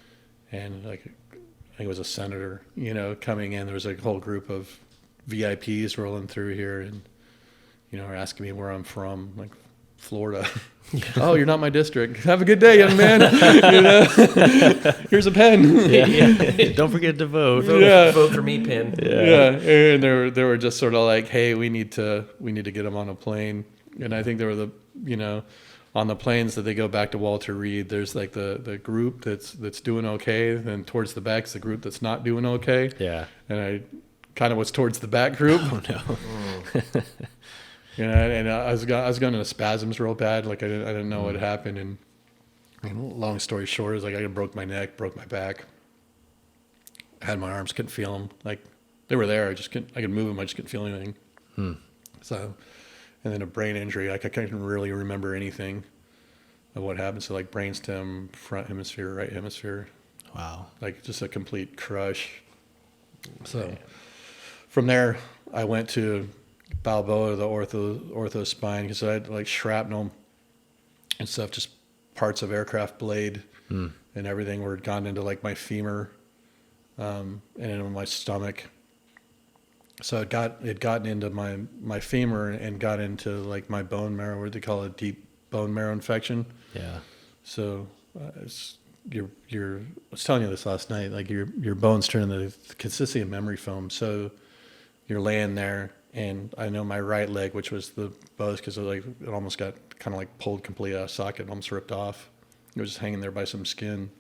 And like I think it was a senator coming in. There was a whole group of VIPs rolling through here, and are asking me where I'm from, like Florida. Oh, you're not my district. Have a good day, young man. Here's a pen. Yeah. Don't forget to vote. Vote for me, pin. Yeah. And they were just sort of like, hey, we need to get them on a plane. And I think there were on the planes that they go back to Walter Reid, there's like the group that's doing okay, and towards the back is the group that's not doing okay. Yeah. And I kind of was towards the back group. Oh no. And I was going into spasms real bad. Like I didn't know what happened. And long story short is like I broke my neck, broke my back. I had my arms, couldn't feel them. Like they were there. I could move them. I just couldn't feel anything. So, and then a brain injury. Like I couldn't really remember anything of what happened. So like brainstem, front hemisphere, right hemisphere. Wow. Like just a complete crush. So from there, I went to Balboa, the ortho spine, because I had like shrapnel and stuff, just parts of aircraft blade and everything were gone into like my femur and into my stomach. So it had gotten into my femur and got into like my bone marrow, what they call a deep bone marrow infection. Yeah. So I was telling you this last night, like your bones turn into the consistency of memory foam. So you're laying there, and I know my right leg, which was the both, because it almost got kind of like pulled completely out of socket, almost ripped off. It was just hanging there by some skin.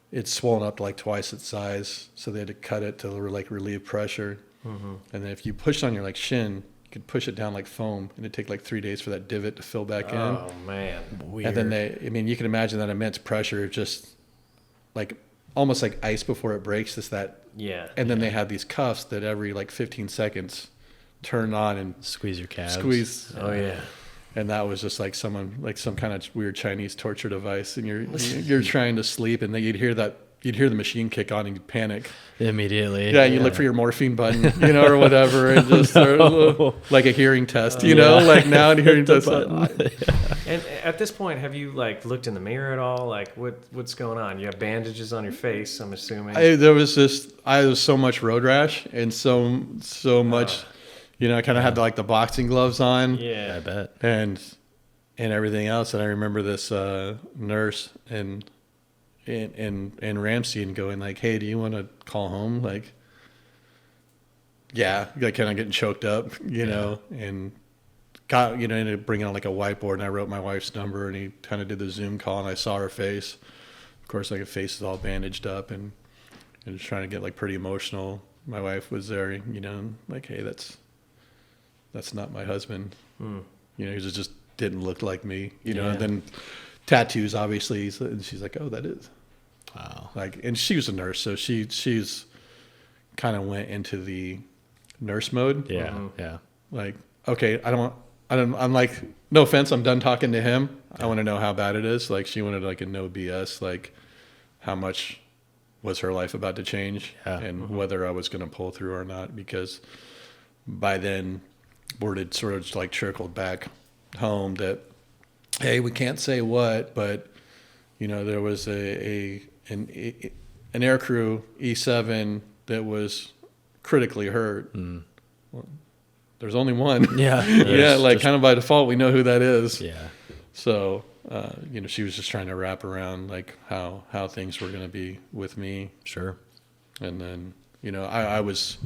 It's swollen up to like twice its size, so they had to cut it to like relieve pressure. And then if you push on your like shin, you could push it down like foam, and it'd take like 3 days for that divot to fill back in. Oh man, weird. And then you can imagine that immense pressure, just like almost like ice before it breaks. Yeah. And then they had these cuffs that every like 15 seconds turn on and squeeze your calves. Squeeze. Oh yeah. And that was just like some kind of weird Chinese torture device, and you're trying to sleep, and then you'd hear the machine kick on, and you'd panic immediately. Yeah, you look for your morphine button, or whatever, and just like a hearing test, like now a hearing test. And at this point, have you like looked in the mirror at all? Like what's going on? You have bandages on your face, I'm assuming. There was so much road rash and so much. I kind of had the boxing gloves on. Yeah, I bet. And everything else. And I remember this nurse in Ramstein going like, "Hey, do you want to call home?" Like, yeah, like kind of getting choked up, and ended up bringing on like a whiteboard, and I wrote my wife's number, and he kind of did the Zoom call, and I saw her face. Of course, like her face is all bandaged up, and just trying to get like pretty emotional. My wife was there, like, "Hey, that's not my husband." He just didn't look like me, and then tattoos, obviously. And she's like, "Oh, that is." Wow. Like, and she was a nurse, so she's kind of went into the nurse mode. Yeah. Yeah. Like, okay, I'm like, no offense, I'm done talking to him. I want to know how bad it is. Like, she wanted like a no BS, like how much was her life about to change, and whether I was going to pull through or not, because by then word had sort of like trickled back home that, hey, we can't say what, but there was an aircrew E7 that was critically hurt. Well, there's only one. Yeah. Like kind of by default, we know who that is. Yeah. So, she was just trying to wrap around like how things were going to be with me. Sure. And then, I was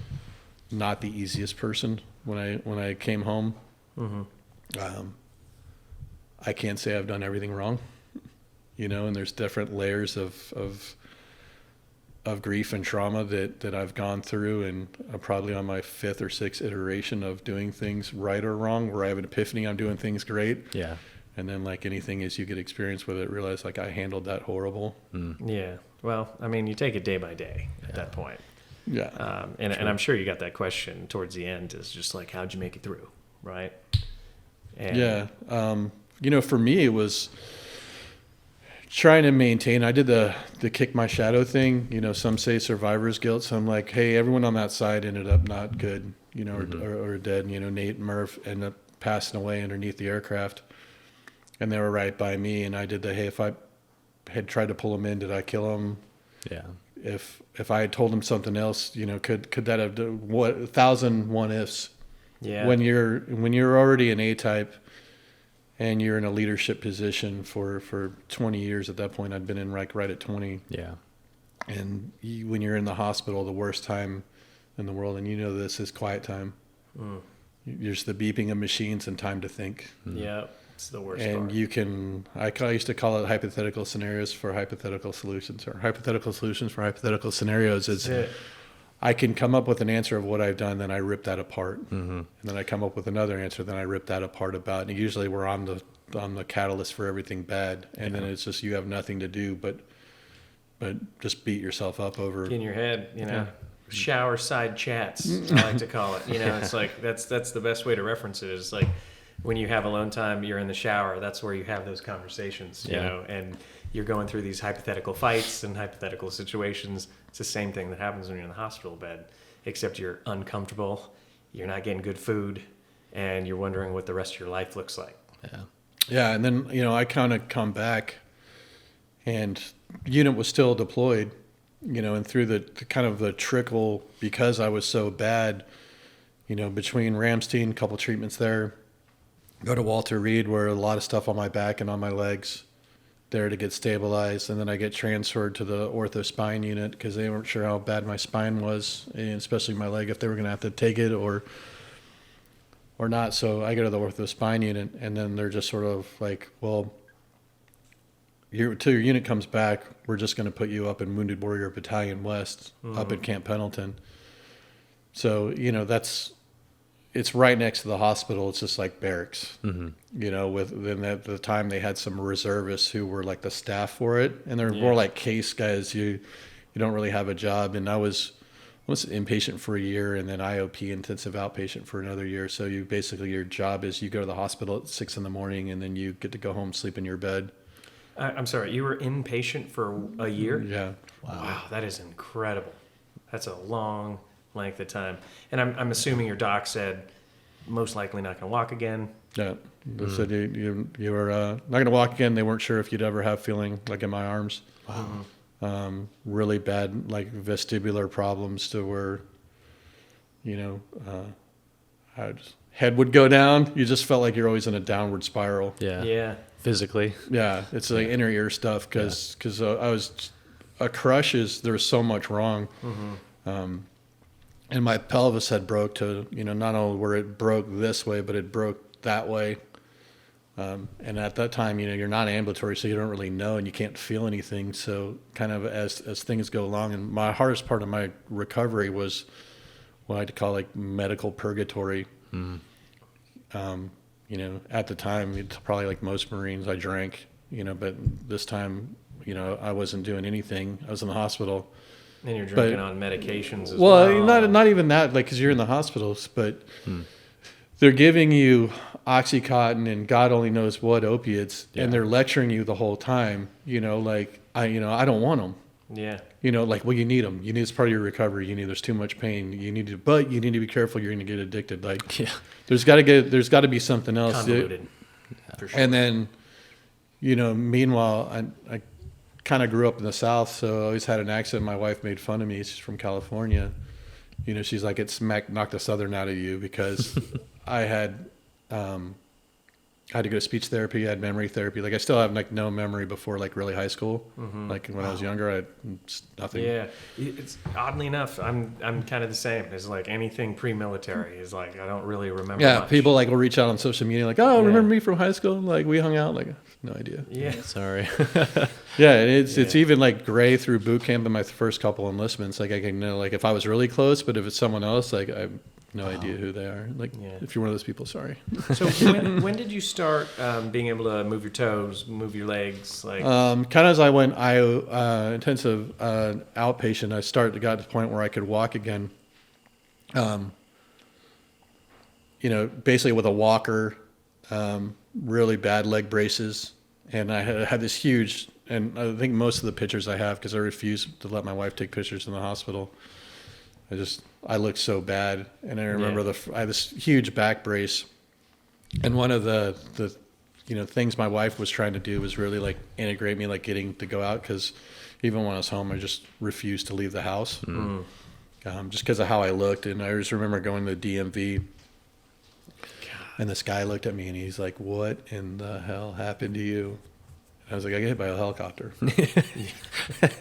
not the easiest person when I came home. I can't say I've done everything wrong, and there's different layers of grief and trauma that I've gone through, and I'm probably on my 5th or 6th iteration of doing things right or wrong, where I have an epiphany I'm doing things great. Yeah. And then, like anything, as you get experience with it, realize like I handled that horrible. Yeah. Well, I mean, you take it day by day at that point. Yeah. And I'm sure you got that question towards the end, is just like, how'd you make it through? Right. And Yeah. For me, it was trying to maintain. I did the kick my shadow thing. Some say survivor's guilt. So I'm like, hey, everyone on that side ended up not good, or dead. Nate and Murph ended up passing away underneath the aircraft. And they were right by me. And I did hey, if I had tried to pull them in, did I kill them? Yeah. If I had told them something else, could that have done 1,000 what ifs? Yeah. When you're already an A-type and you're in a leadership position for 20 years at that point, I'd been in right at 20. Yeah. And when you're in the hospital, the worst time in the world, and this is quiet time. There's the beeping of machines and time to think. Yeah. It's the worst And part. you can, I used to call it hypothetical scenarios for hypothetical solutions, or hypothetical solutions for hypothetical scenarios. I can come up with an answer of what I've done, then I rip that apart. And then I come up with another answer, then I rip that apart about. And usually we're on the catalyst for everything bad. And then it's just, you have nothing to do but just beat yourself up over. In your head, shower side chats, I like to call it. It's like, that's the best way to reference it, is like, when you have alone time, you're in the shower. That's where you have those conversations, and you're going through these hypothetical fights and hypothetical situations. It's the same thing that happens when you're in the hospital bed, except you're uncomfortable, you're not getting good food, and you're wondering what the rest of your life looks like. Yeah. Yeah. And then, I kind of come back, and unit was still deployed, and through the kind of the trickle, because I was so bad, between Ramstein, a couple treatments there, go to Walter Reid, where a lot of stuff on my back and on my legs there to get stabilized. And then I get transferred to the ortho spine unit because they weren't sure how bad my spine was, and especially my leg, if they were going to have to take it or not. So I go to the ortho spine unit, and then they're just sort of like, well, till your unit comes back, we're just going to put you up in Wounded Warrior Battalion West up at Camp Pendleton. So, it's right next to the hospital. It's just like barracks, then at the time they had some reservists who were like the staff for it. And they're more like case guys. You don't really have a job. And I was inpatient for a year, and then IOP, intensive outpatient, for another year. So your job is you go to the hospital at 6 a.m, and then you get to go home, sleep in your bed. I'm sorry, you were inpatient for a year? Yeah. Wow, that is incredible. That's a long length of time. And I'm assuming your doc said, most likely not going to walk again. Yeah. They said you were not going to walk again. They weren't sure if you'd ever have feeling like in my arms. Wow. Really bad, like vestibular problems to where, head would go down. You just felt like you're always in a downward spiral. Yeah. Yeah. Physically. Yeah. It's like inner ear stuff because I was, a crush is, there's so much wrong. And my pelvis had broke to, not only where it broke this way, but it broke that way. And at that time, you're not ambulatory, so you don't really know and you can't feel anything. So kind of as things go along, and my hardest part of my recovery was what I'd call like medical purgatory. At the time, it's probably like most Marines, I drank, but this time, I wasn't doing anything. I was in the hospital. And you're drinking on medications as well. Well, not even that, like, because you're in the hospitals, but they're giving you Oxycontin and God only knows what opiates, and they're lecturing you the whole time. I don't want them. Yeah. Well, you need them. It's part of your recovery. There's too much pain. But you need to be careful. You're going to get addicted. There's got to be something else. Convoluted. For sure. And then, meanwhile, I kind of grew up in the South, so I always had an accent. My wife made fun of me. She's from California. She's like, knocked the Southern out of you, because I I had to go to speech therapy. I had memory therapy. Like I still have like no memory before like really high school. Like when I was younger, I had nothing. Yeah, it's oddly enough, I'm kind of the same. It's like anything pre-military is like I don't really remember. Yeah, much. people like will reach out on social media like, oh, remember me from high school? Like we hung out. Like no idea. Yeah, Sorry. Yeah, and it's even like gray through boot camp in my first couple enlistments. Like I can know like if I was really close, but if it's someone else, like I have no idea who they are. Like if you're one of those people, sorry. So when did you start being able to move your toes, move your legs? Like kind of as I went intensive outpatient, I got to the point where I could walk again. Basically with a walker, really bad leg braces, and I had this huge. And I think most of the pictures I have, because I refused to let my wife take pictures in the hospital. I looked so bad, and I remember I had this huge back brace, and one of the things my wife was trying to do was really like integrate me, like getting to go out, because even when I was home, I just refused to leave the house, just because of how I looked. And I just remember going to the DMV, and this guy looked at me and he's like, "What in the hell happened to you?" I was like, I got hit by a helicopter.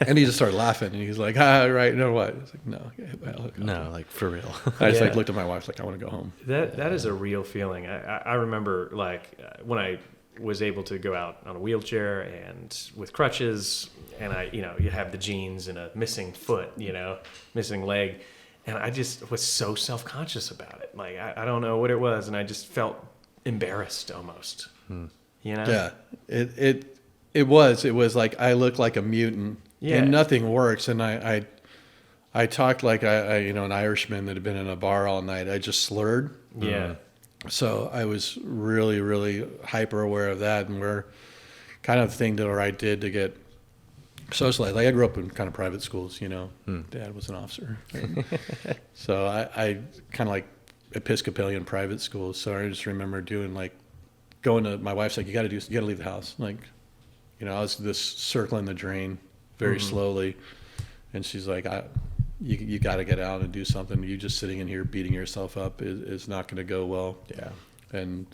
And he just started laughing. And he's like, right, no, what? I was like, no, I got hit by a helicopter. No, like for real. I just like looked at my wife like, I want to go home. that is a real feeling. I remember like when I was able to go out on a wheelchair and with crutches, and you have the jeans and a missing foot, missing leg. And I just was so self-conscious about it. Like, I don't know what it was. And I just felt embarrassed almost, Yeah, it was like I looked like a mutant, and nothing works. And I talked like an Irishman that had been in a bar all night. I just slurred. Yeah. So I was really, really hyper aware of that, and we're kind of the thing that I did to get socialized. Like I grew up in kind of private schools, Dad was an officer. So I kind of like Episcopalian private schools. So I just remember going to my wife's like, you got to leave the house. Like, I was just circling the drain very slowly. And she's like, you got to get out and do something. You just sitting in here beating yourself up is not going to go well. Yeah. And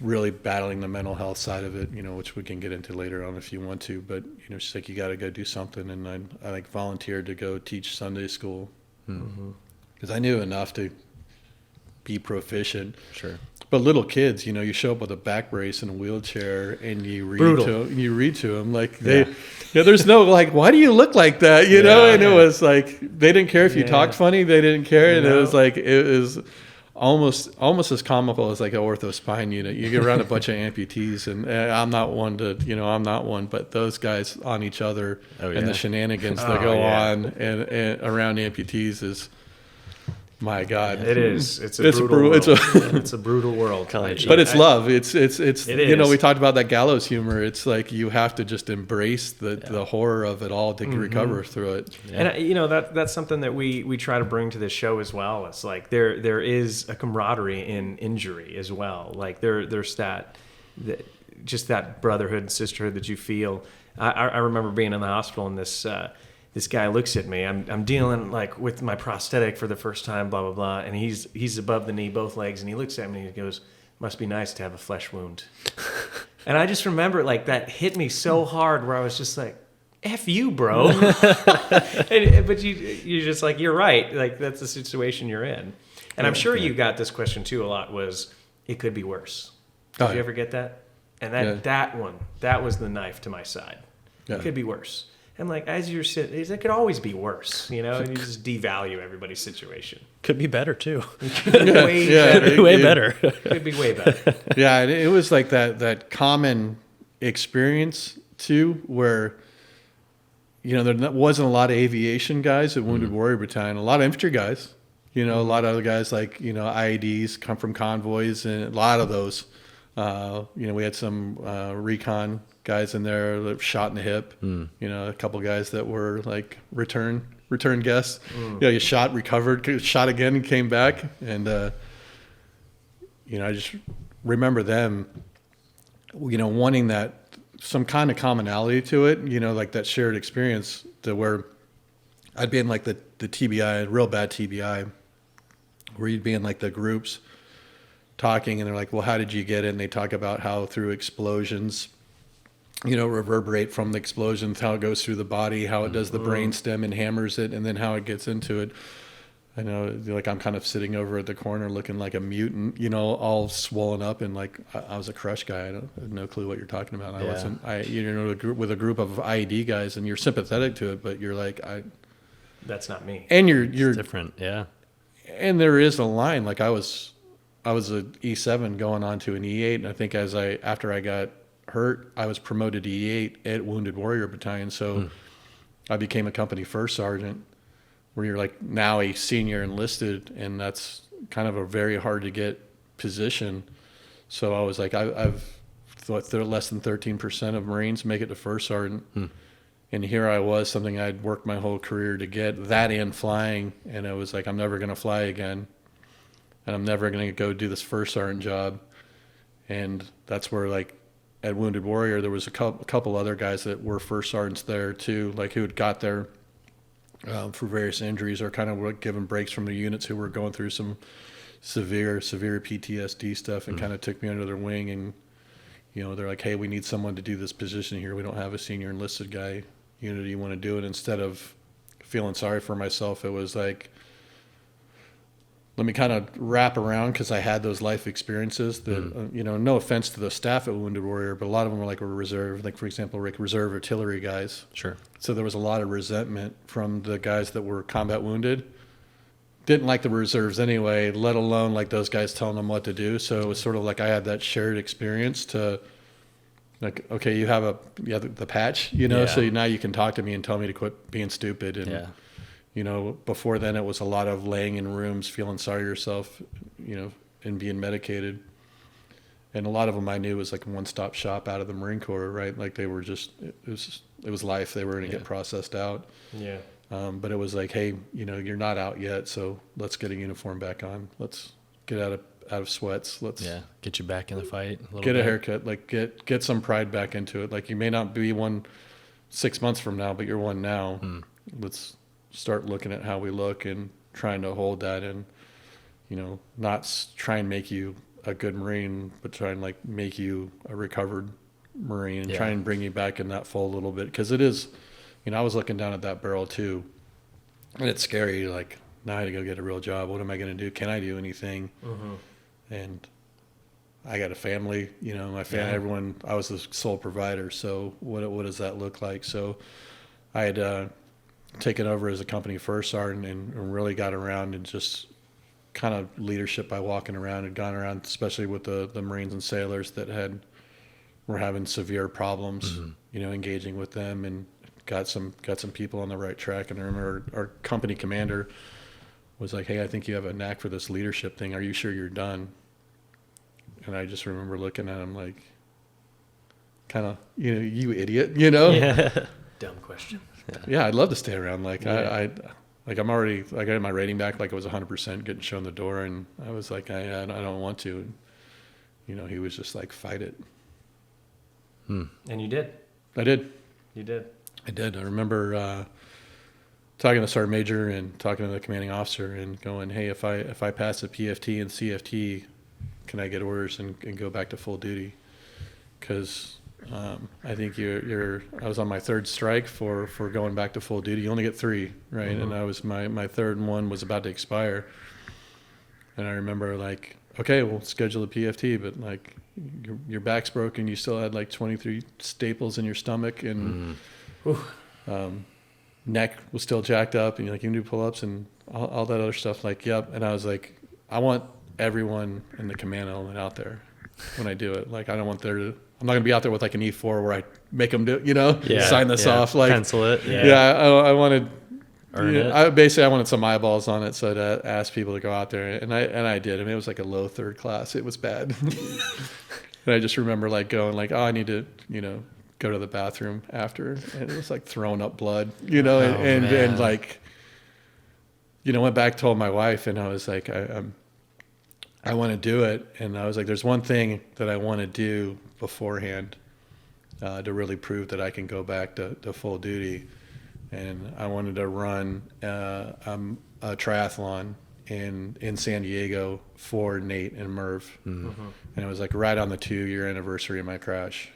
really battling the mental health side of it, which we can get into later on if you want to. But, she's like, you got to go do something. And I like volunteered to go teach Sunday school because I knew enough to be proficient. Sure. But little kids, you show up with a back brace and a wheelchair, and you read to them like there's no like, why do you look like that? And it was like they didn't care if you talked funny, they didn't care, and it was like it was almost as comical as like an ortho spine unit. You get around a bunch of amputees, and I'm not one, but those guys on each other and the shenanigans that go on and around amputees is. My God, it is. It's a brutal world. But it's love. It's we talked about that gallows humor. It's like you have to just embrace the horror of it all to recover through it. Yeah. And that's something that we try to bring to this show as well. It's like there is a camaraderie in injury as well. Like there's that brotherhood and sisterhood that you feel. I remember being in the hospital and this guy looks at me. I'm dealing like with my prosthetic for the first time, blah, blah, blah. And he's above the knee, both legs. And he looks at me and he goes, must be nice to have a flesh wound. And I just remember like that hit me so hard where I was just like, F you, bro. But you're just like, you're right. Like that's the situation you're in. And I'm sure you got this question too a lot was, it could be worse. Did you ever get that? And that was the knife to my side. Yeah. It could be worse. And like as you're sitting, it could always be worse, and you just devalue everybody's situation. Could be better too. Way better. Could be way better. Yeah, and it was like that common experience too, where there wasn't a lot of aviation guys at Wounded Warrior Battalion, a lot of infantry guys. A lot of other guys like IEDs come from convoys, and a lot of those. We had some recon guys in there that shot in the hip. A couple guys that were like return guests. You shot, recovered, shot again, and came back. And I just remember them, wanting that some kind of commonality to it. Like that shared experience to where I'd be in like the TBI, real bad TBI, where you'd be in like the groups. talking, and they're like, well, how did you get it? And they talk about how through explosions, you know, reverberate from the explosions, how it goes through the body, how it does the brainstem and hammers it, and then how it gets into it. I know, like, I'm kind of sitting over at the corner looking like a mutant, you know, all swollen up, and like I was a crush guy. I have no clue what you're talking about. You know, with a group of IED guys, and you're sympathetic to it, but you're like, that's not me. And you're It's different, yeah. And there is a line. Like I was a E7 going on to an E8, and I think after I got hurt, I was promoted to E8 at Wounded Warrior Battalion. So I became a company first sergeant, where you're like now a senior enlisted, and that's kind of a very hard to get position. So I was like, I've thought less than 13% of Marines make it to first sergeant. And here I was, something I'd worked my whole career to get, that and flying. And it was like, I'm never going to fly again. And I'm never going to go do this first sergeant job. And that's where, like, at Wounded Warrior, there was a couple other guys that were first sergeants there too, like who had got there for various injuries, or kind of were given breaks from the units, who were going through some severe PTSD stuff, and kind of took me under their wing. And, you know, they're like, hey, we need someone to do this position here. We don't have a senior enlisted guy. You know, do you want to do it? Instead of feeling sorry for myself, it was like, let me kind of wrap around, because I had those life experiences that, you know, no offense to the staff at Wounded Warrior, but a lot of them were like reserve, like, for example, reserve artillery guys. Sure. So there was a lot of resentment from the guys that were combat wounded. Didn't like the reserves anyway, let alone like those guys telling them what to do. So it was sort of like I had that shared experience to, like, okay, you have the patch, you know, so now you can talk to me and tell me to quit being stupid. And, you know, before then it was a lot of laying in rooms, feeling sorry yourself, you know, and being medicated. And a lot of them I knew was like a one-stop shop out of the Marine Corps, right? Like they were just, it was life. They were going to get processed out. Yeah. But it was like, hey, you know, you're not out yet, so let's get a uniform back on. Let's get out of sweats. Let's get you back in the fight. Get a haircut. Like get some pride back into it. Like you may not be one 6 months from now, but you're one now. Let's start looking at how we look and trying to hold that, and, you know, not try and make you a good Marine, but try and like make you a recovered Marine, and try and bring you back in that fold a little bit. Because it is, you know, I was looking down at that barrel too, and it's scary. Like, now I had to go get a real job. What am I going to do? Can I do anything? And I got a family, you know, my family, everyone, I was the sole provider. So what does that look like? So I had taken over as a company first sergeant, and really got around and just kind of leadership by walking around, and gone around, especially with the Marines and sailors that were having severe problems, you know, engaging with them, and got some people on the right track. And I remember our company commander was like, hey, I think you have a knack for this leadership thing. Are you sure you're done? And I just remember looking at him like, kind of, you know, you idiot, you know? Dumb question. Yeah, I'd love to stay around. Like I'm already, like, I got my rating back, like it was 100% getting shown the door, and I was like, I don't want to. And, you know, he was just like, fight it. And you did. I did. You did. I did. I remember talking to Sergeant Major and talking to the commanding officer and going, hey, if I pass a PFT and CFT, can I get orders and go back to full duty? Because I think I was on my third strike for going back to full duty. You only get 3, right? And I was my third one was about to expire. And I remember like, okay, we'll schedule a PFT, but like your back's broken. You still had like 23 staples in your stomach, and neck was still jacked up, and you're like, you can do pull-ups and all that other stuff. Like, yep. And I was like, I want everyone in the command element out there when I do it. Like, I don't want I'm not gonna be out there with like an E4 where I make them do, you know, sign this off, like pencil it. I wanted. Earn it. I wanted some eyeballs on it, so I'd ask people to go out there, and I did. I mean, it was like a low third class. It was bad. And I just remember like going like, oh, I need to, you know, go to the bathroom after, and it was like throwing up blood, you know, and like, you know, went back, told my wife, and I was like, I want to do it, and I was like, there's one thing that I want to do beforehand to really prove that I can go back to full duty. And I wanted to run a triathlon in San Diego for Nate and Merv. And it was like right on the 2-year anniversary of my crash.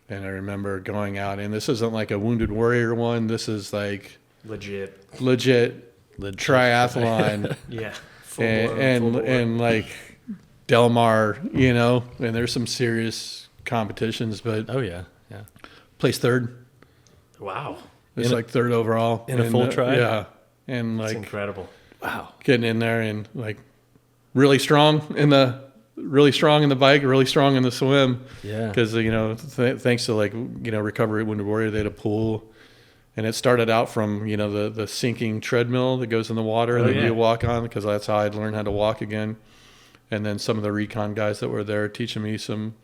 And I remember going out, and this isn't like a Wounded Warrior one. This is like legit triathlon. Yeah. And like Del Mar, you know, and there's some serious competitions, but placed third. Wow. It's like third overall in a full try. Yeah. And like, that's incredible. Wow. Getting in there and like really strong in the bike, really strong in the swim. Yeah. Because, you know, thanks to like, you know, Recovery at Wounded Warrior, they had a pool. And it started out from, you know, the sinking treadmill that goes in the water that you walk on, because that's how I'd learn how to walk again. And then some of the recon guys that were there teaching me some.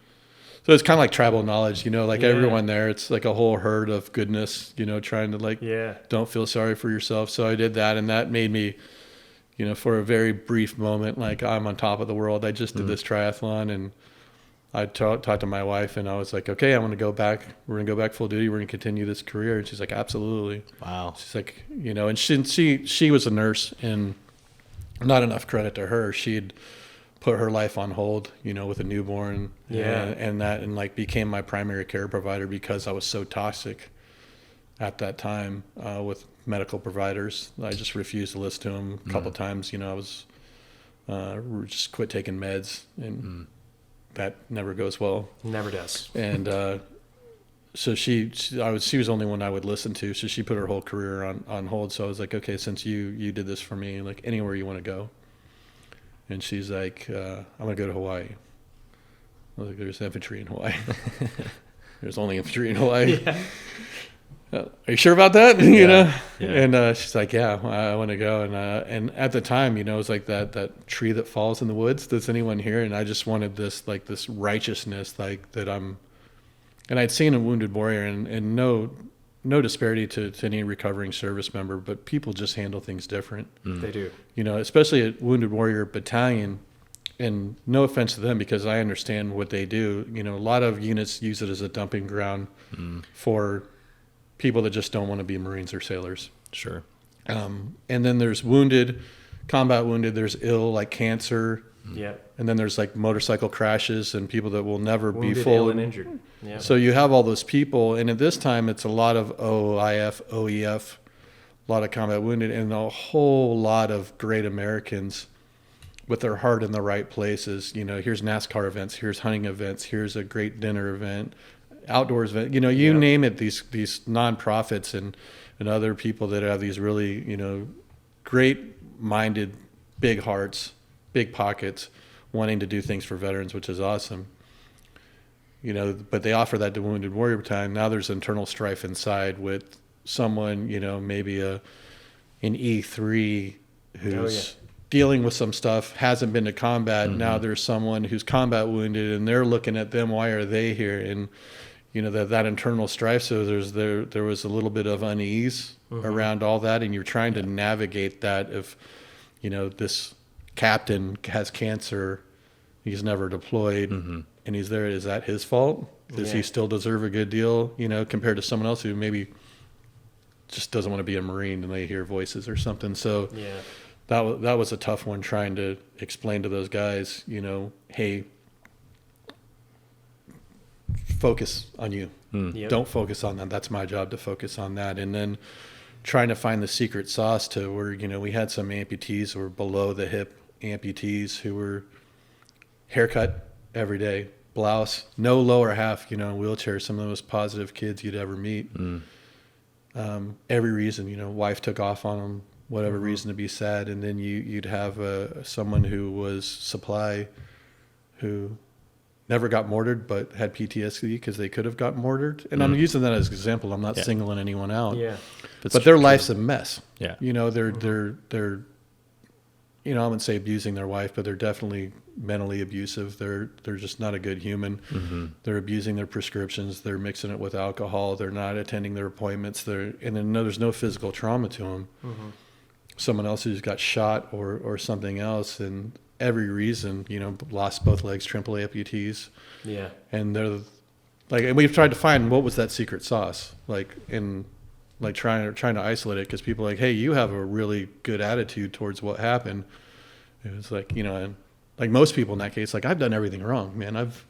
So it's kind of like tribal knowledge, you know, like everyone there, it's like a whole herd of goodness, you know, trying to like, don't feel sorry for yourself. So I did that, and that made me, you know, for a very brief moment, like I'm on top of the world. I just did this triathlon, and I talked to my wife, and I was like, okay, I want to go back. We're going to go back full duty. We're going to continue this career. And she's like, absolutely. Wow. She's like, you know, and she was a nurse, and not enough credit to her. She'd put her life on hold, you know, with a newborn, and like became my primary care provider because I was so toxic at that time with medical providers. I just refused to listen to them a couple times. You know, I was just quit taking meds, and that never goes well. Never does. And so she was the only one I would listen to. So she put her whole career on hold. So I was like, okay, since you did this for me, like anywhere you want to go. And she's like, I'm going to go to Hawaii. I was like, there's infantry in Hawaii. There's only infantry in Hawaii. Are you sure about that? You know? Yeah. And she's like, yeah, I want to go. And at the time, you know, it was like that tree that falls in the woods. Does anyone hear? And I just wanted this righteousness, like that and I'd seen a Wounded Warrior, and no disparity to any recovering service member, but people just handle things different. They do. You know, especially at Wounded Warrior Battalion, and no offense to them because I understand what they do. You know, a lot of units use it as a dumping ground for people that just don't want to be Marines or sailors. Sure. And then there's wounded, combat wounded, there's ill, like cancer. Yeah. And then there's like motorcycle crashes and people that will never wounded, be full. Ill, and injured. Yeah. So you have all those people, and at this time it's a lot of OIF, OEF, a lot of combat wounded, and a whole lot of great Americans with their heart in the right places. You know, here's NASCAR events, here's hunting events, here's a great dinner event, outdoors event. You know, you name it. These nonprofits and other people that have these really, you know, great-minded, big hearts, big pockets, wanting to do things for veterans, which is awesome. You know, but they offer that to Wounded Warrior Battalion. Now there's internal strife inside with someone, you know, maybe an E3 who's dealing with some stuff, hasn't been to combat. Now there's someone who's combat wounded, and they're looking at them. Why are they here? And you know, that internal strife. So there was a little bit of unease around all that, and you're trying to navigate that. If you know, this captain has cancer, he's never deployed. And he's there. Is that his fault? Does he still deserve a good deal, you know, compared to someone else who maybe just doesn't want to be a Marine and they hear voices or something? So that was a tough one, trying to explain to those guys, you know, hey, focus on you. Don't focus on that. That's my job, to focus on that. And then trying to find the secret sauce to where, you know, we had some amputees who were below the hip amputees who were haircut every day, blouse, no lower half, you know, in wheelchairs, some of the most positive kids you'd ever meet. Every reason, you know, wife took off on them, whatever reason to be sad. And then you'd have someone who was supply who never got mortared but had PTSD because they could have got mortared. And I'm using that as an example. I'm not singling anyone out. But their life's a mess. You know, they're you know, I wouldn't say abusing their wife, but they're definitely mentally abusive. They're just not a good human. They're abusing their prescriptions. They're mixing it with alcohol. They're not attending their appointments. And then there's no physical trauma to them. Someone else who's got shot or something else, and every reason, you know, lost both legs, triple amputees. And they're like, and we've tried to find what was that secret sauce, like, and like trying to isolate it, because people are like, hey, you have a really good attitude towards what happened. It was like, and like most people in that case, like, I've done everything wrong, man. I've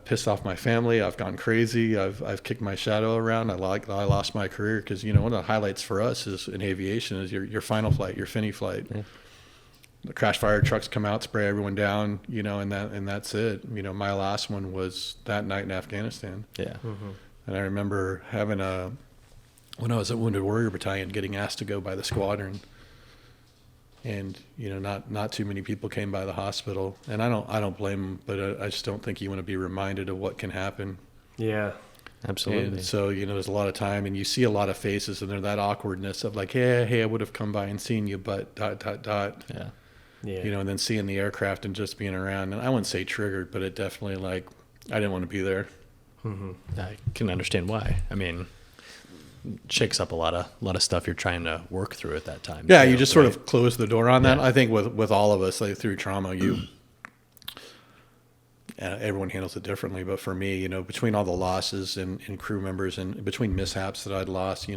pissed off my family. I've gone crazy. I've kicked my shadow around. I lost my career, because one of the highlights for us is in aviation is your final flight, your Finney flight. Yeah. The crash fire trucks come out, spray everyone down, and that's it. My last one was that night in Afghanistan. Yeah. Mm-hmm. And I remember having when I was at Wounded Warrior Battalion, getting asked to go by the squadron, and not too many people came by the hospital, and I don't blame them, but I just don't think you want to be reminded of what can happen. Yeah, absolutely. And so there's a lot of time, and you see a lot of faces, and there's that awkwardness of like, hey, I would have come by and seen you, but ... Yeah. Yeah. And then seeing the aircraft and just being around, and I wouldn't say triggered, but it definitely, like, I didn't want to be there. Mm-hmm. I can understand why. I mean, shakes up a lot of stuff you're trying to work through at that time. Yeah, you just sort of close the door on that. Yeah. I think with all of us, like, through trauma, everyone handles it differently. But for me, between all the losses and crew members, and between mishaps that I'd lost,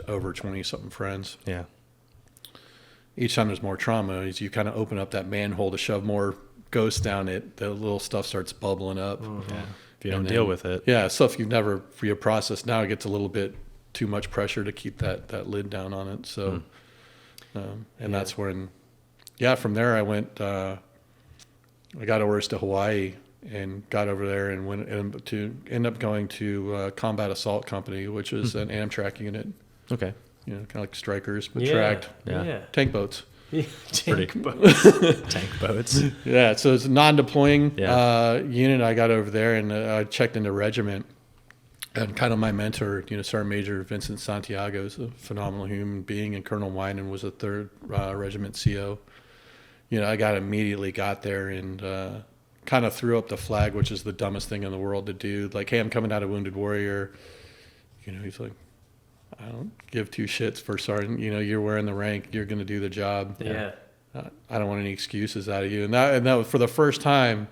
over 20-something friends. Yeah. Each time there's more trauma, as you kind of open up that manhole to shove more ghosts down it, the little stuff starts bubbling up. Mm-hmm. Yeah. If you don't deal with it. Yeah, stuff you've never for your process, now it gets a little bit too much pressure to keep that lid down on it. So, that's when, from there I went, I got orders to Hawaii and got over there and went to end up going to Combat Assault Company, which is an Amtrak unit. Okay. Kind of like Strikers, but tracked. Yeah. Tank boats. Tank boats. Tank boats. Yeah, so it's a non-deploying unit. I got over there, and I checked into regiment. And kind of my mentor, Sergeant Major Vincent Santiago, is a phenomenal human being, and Colonel Winan was a 3rd Regiment CO. I immediately got there and kind of threw up the flag, which is the dumbest thing in the world to do. Like, hey, I'm coming out of Wounded Warrior. He's like, I don't give two shits for sergeant. You're wearing the rank. You're going to do the job. Yeah. I don't want any excuses out of you. And that was for the first time,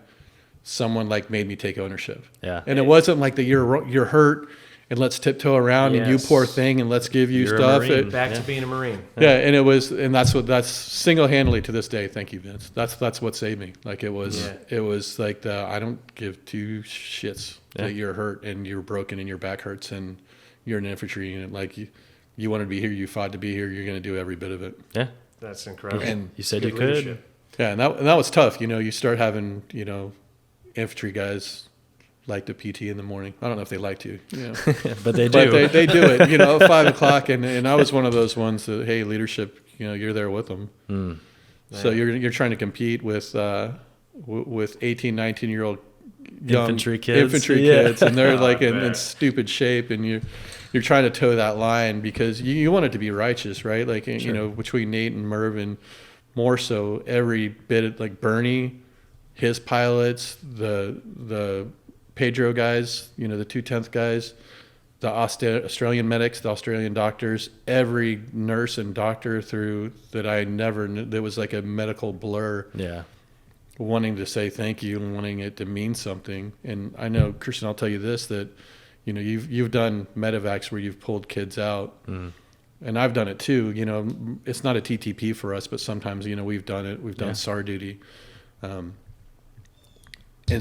someone like made me take ownership. Yeah. And it wasn't like that you're hurt and let's tiptoe around and you poor thing and let's give you stuff. Back to being a Marine. Yeah. And that's single-handedly to this day. Thank you, Vince. That's what saved me. Like, it was like I don't give two shits that you're hurt and you're broken and your back hurts and you're an infantry unit. Like, you wanted to be here, you fought to be here, you're going to do every bit of it. Yeah. That's incredible. And you said Good you could. leadership. Yeah, and that was tough. You start having, infantry guys like to PT in the morning. I don't know if they like to, but they do. But they do it, 5 o'clock. And I was one of those ones that, hey, leadership, you're there with them. Mm. So you're trying to compete with 18, 19-year-old young infantry kids, and they're like in stupid shape, and you're trying to toe that line because you want it to be righteous, right? Like, sure. Between Nate and Merv, and more so every bit of, like, Bernie, his pilots, the Pedro guys, the 210th guys, the Australian medics, the Australian doctors, every nurse and doctor through that I never knew, that was like a medical blur. Yeah. Wanting to say thank you and wanting it to mean something. And I know, Christian, I'll tell you this, that you've done medevacs where you've pulled kids out, and I've done it too. It's not a TTP for us, but sometimes we've done it. We've done SAR duty, and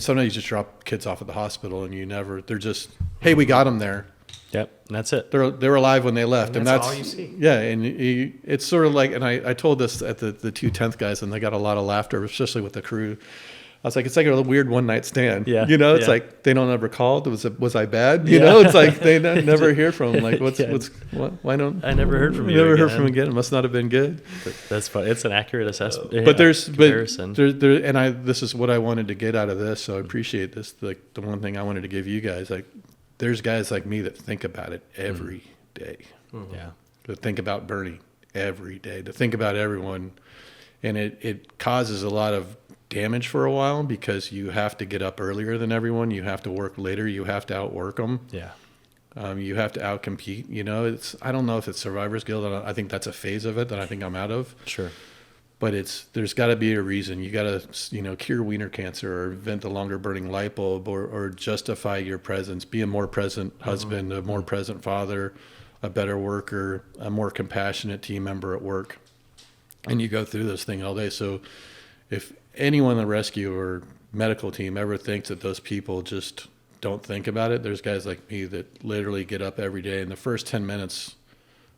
sometimes you just drop kids off at the hospital, and they're just, hey, we got them there. Yep, and that's it. They were alive when they left, and that's all you see. Yeah, and it's sort of like, and I told this at the 210th guys, and they got a lot of laughter, especially with the crew. I was like, it's like a weird one-night stand. Yeah. It's like they don't ever call. Was I bad? It's like they never hear from them. Like, why don't I never heard from you? Never heard from him again. It must not have been good. That's fun. It's an accurate assessment. But there's comparison. This is what I wanted to get out of this. So I appreciate this. Like, the one thing I wanted to give you guys, like, there's guys like me that think about it every day. Mm-hmm. Yeah. To think about Bernie every day, to think about everyone. And it causes a lot of damage for a while because you have to get up earlier than everyone. You have to work later. You have to outwork them. Yeah. You have to outcompete. I don't know if it's survivor's guilt. I think that's a phase of it that I think I'm out of. Sure. But there's got to be a reason. You got to, cure wiener cancer or invent the longer burning light bulb or justify your presence, be a more present husband, a more present father, a better worker, a more compassionate team member at work. And you go through this thing all day. So if anyone in the rescue or medical team ever thinks that those people just don't think about it, there's guys like me that literally get up every day. In the first 10 minutes,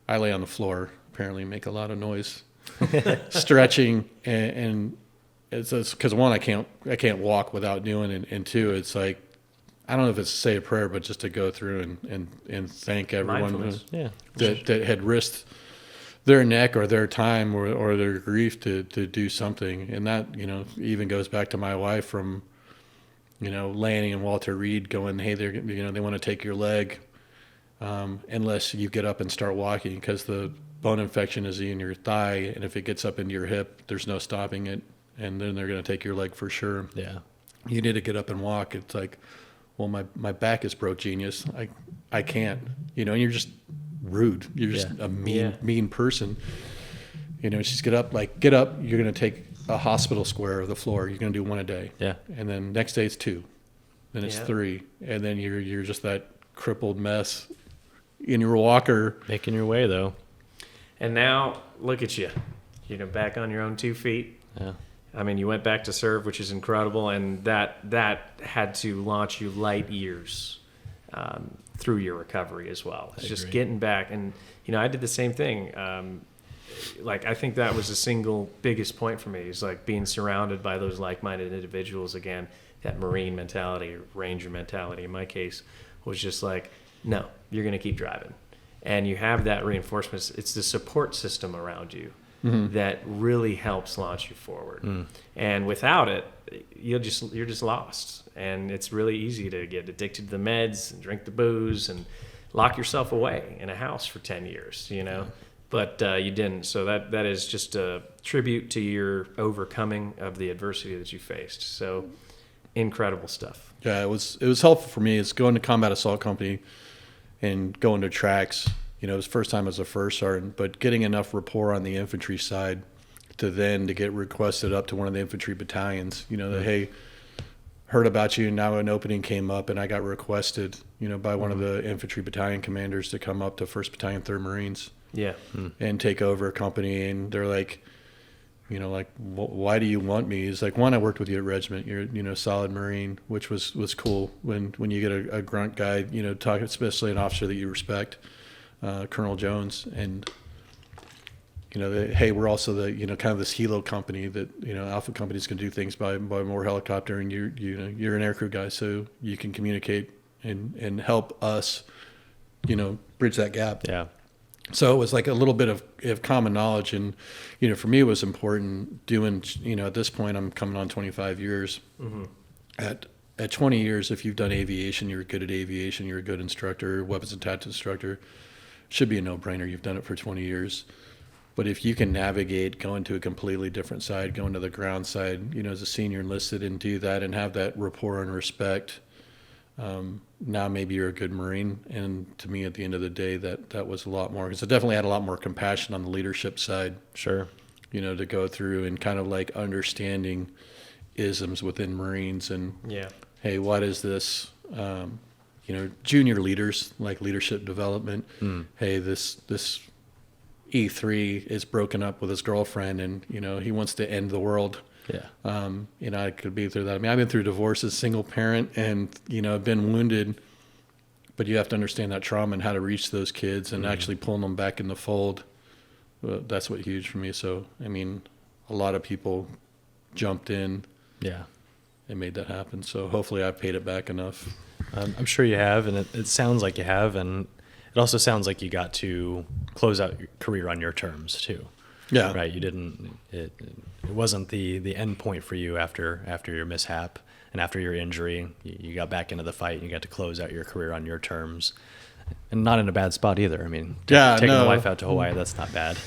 I lay on the floor, apparently make a lot of noise, stretching, and it's because one, I can't walk without doing it, and two, it's like, I don't know if it's to say a prayer, but just to go through and thank everyone that had risked their neck or their time or their grief to do something. And that, even goes back to my wife from, Lanning and Walter Reid going, hey, they want to take your leg unless you get up and start walking, because the bone infection is in your thigh, and if it gets up into your hip, there's no stopping it, and then they're going to take your leg for sure. Yeah. You need to get up and walk. It's like, well, my back is broke, genius. I can't, and you're just rude. You're just a mean person. She's get up, you're going to take a hospital square of the floor. You're going to do one a day. Yeah. And then next day it's 2. Then it's 3. And then you're just that crippled mess in your walker. Making your way though. And now look at you, back on your own 2 feet. Yeah. I mean, you went back to serve, which is incredible, and that had to launch you light years through your recovery as well. It's just getting back, and I did the same thing. I think that was the single biggest point for me, is like being surrounded by those like-minded individuals again. That Marine mentality, or Ranger mentality in my case, was just like, no, you're going to keep driving, and you have that reinforcement. It's the support system around you. Mm-hmm. That really helps launch you forward. And without it, you're just lost. And it's really easy to get addicted to the meds and drink the booze and lock yourself away in a house for 10 years, But you didn't. So that is just a tribute to your overcoming of the adversity that you faced. So incredible stuff. Yeah, it was helpful for me. It's going to Combat Assault Company and going to tracks. It was first time as a first sergeant, but getting enough rapport on the infantry side to get requested up to one of the infantry battalions, that, hey, heard about you, now an opening came up, and I got requested, by one of the infantry battalion commanders to come up to 1st Battalion, 3rd Marines. Yeah. And take over a company. And they're like, why do you want me? He's like, one, I worked with you at regiment. You're, a solid Marine, which was cool when you get a grunt guy, talk, especially an officer that you respect. Colonel Jones, and hey, we're also the kind of this helo company that Alpha companies can do things by more helicopter, and you're an aircrew guy, so you can communicate and help us bridge that gap. Yeah. So it was like a little bit of common knowledge, and for me it was important doing at this point I'm coming on 25 years. Mm-hmm. At 20 years, if you've done aviation, you're good at aviation, you're a good instructor, weapons and tactics instructor. Should be a no-brainer. You've done it for 20 years. But if you can navigate going to a completely different side, going to the ground side, as a senior enlisted, and do that and have that rapport and respect, now maybe you're a good Marine. And to me, at the end of the day, that was a lot more, because I definitely had a lot more compassion on the leadership side. Sure. To go through and kind of like understanding isms within Marines and, hey, what is this? Junior leaders, like leadership development. Hey, this E3 is broken up with his girlfriend, and he wants to end the world. Yeah. I could be through that. I mean, I've been through divorce as single parent, and I've been wounded, but you have to understand that trauma and how to reach those kids and actually pulling them back in the fold. That's what huge for me. So I mean, a lot of people jumped in. Yeah. And made that happen. So hopefully I paid it back enough. I'm sure you have, and it sounds like you have, and it also sounds like you got to close out your career on your terms too. Yeah. Right. You didn't. It wasn't the end point for you after your mishap and after your injury. You got back into the fight, and you got to close out your career on your terms, and not in a bad spot either. I mean, taking the wife out to Hawaii, that's not bad.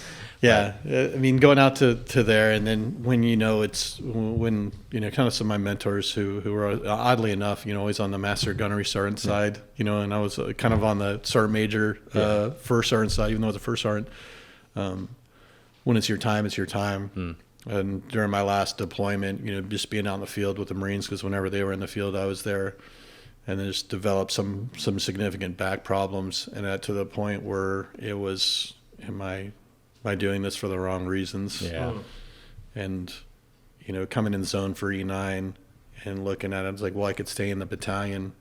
Yeah, I mean, going out to there, and then when it's when kind of some of my mentors who were oddly enough always on the master gunnery sergeant side, and I was kind of on the sergeant major first sergeant side, even though I was a first sergeant. When it's your time, it's your time. And during my last deployment, just being out in the field with the Marines, because whenever they were in the field, I was there. and then just developed some significant back problems, and that to the point where it was, am I doing this for the wrong reasons? Yeah. And, coming in zone for E9 and looking at it, I was like, well, I could stay in the battalion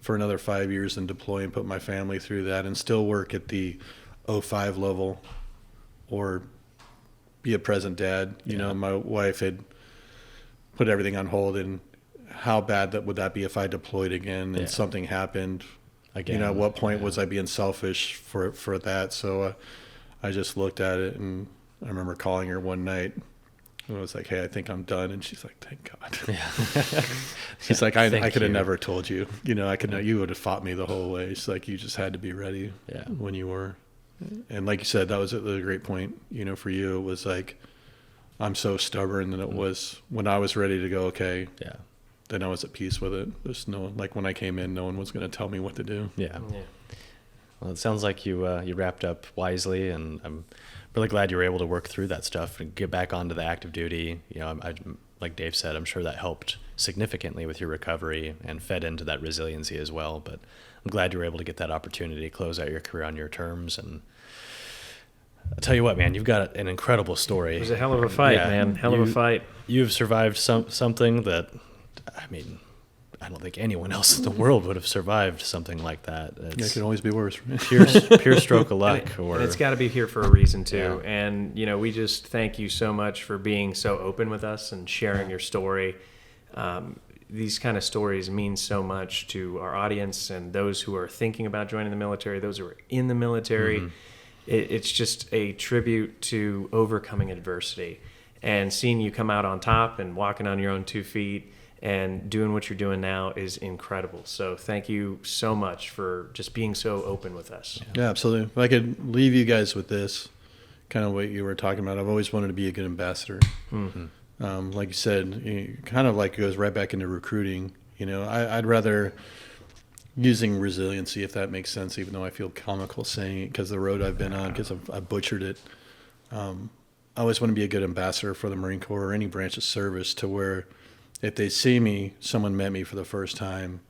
for another 5 years and deploy and put my family through that and still work at the 05 level or be a present dad. My wife had put everything on hold, and how bad would that be if I deployed again and something happened again? At what point was I being selfish for that? So I just looked at it, and I remember calling her one night. And I was like, hey, I think I'm done. And she's like, thank God. Yeah. She's like, I could have never told you. You would have fought me the whole way. She's like, you just had to be ready when you were. And like you said, that was a great point, for you. It was like, I'm so stubborn that it was when I was ready to go, okay. Yeah. Then I was at peace with it. There's no, like when I came in, no one was going to tell me what to do. Yeah. Well, it sounds like you wrapped up wisely, and I'm really glad you were able to work through that stuff and get back onto the active duty. I like Dave said, I'm sure that helped significantly with your recovery and fed into that resiliency as well. But I'm glad you were able to get that opportunity to close out your career on your terms. And I'll tell you what, man, you've got an incredible story. It was a hell of a fight, man. Hell of a fight. You've survived something that, I don't think anyone else in the world would have survived something like that. It can always be worse. pure stroke of luck. And it's got to be here for a reason too. Yeah. And we just thank you so much for being so open with us and sharing your story. These kind of stories mean so much to our audience and those who are thinking about joining the military, those who are in the military. Mm-hmm. It's just a tribute to overcoming adversity and seeing you come out on top and walking on your own 2 feet. And doing what you're doing now is incredible. So thank you so much for just being so open with us. Yeah, absolutely. If I could leave you guys with this, kind of what you were talking about, I've always wanted to be a good ambassador. Mm-hmm. Like you said, kind of like it goes right back into recruiting. I'd rather using resiliency, if that makes sense, even though I feel comical saying it because the road I've been on, because I've butchered it. I always want to be a good ambassador for the Marine Corps or any branch of service, to where if they see me, someone met me for the first time,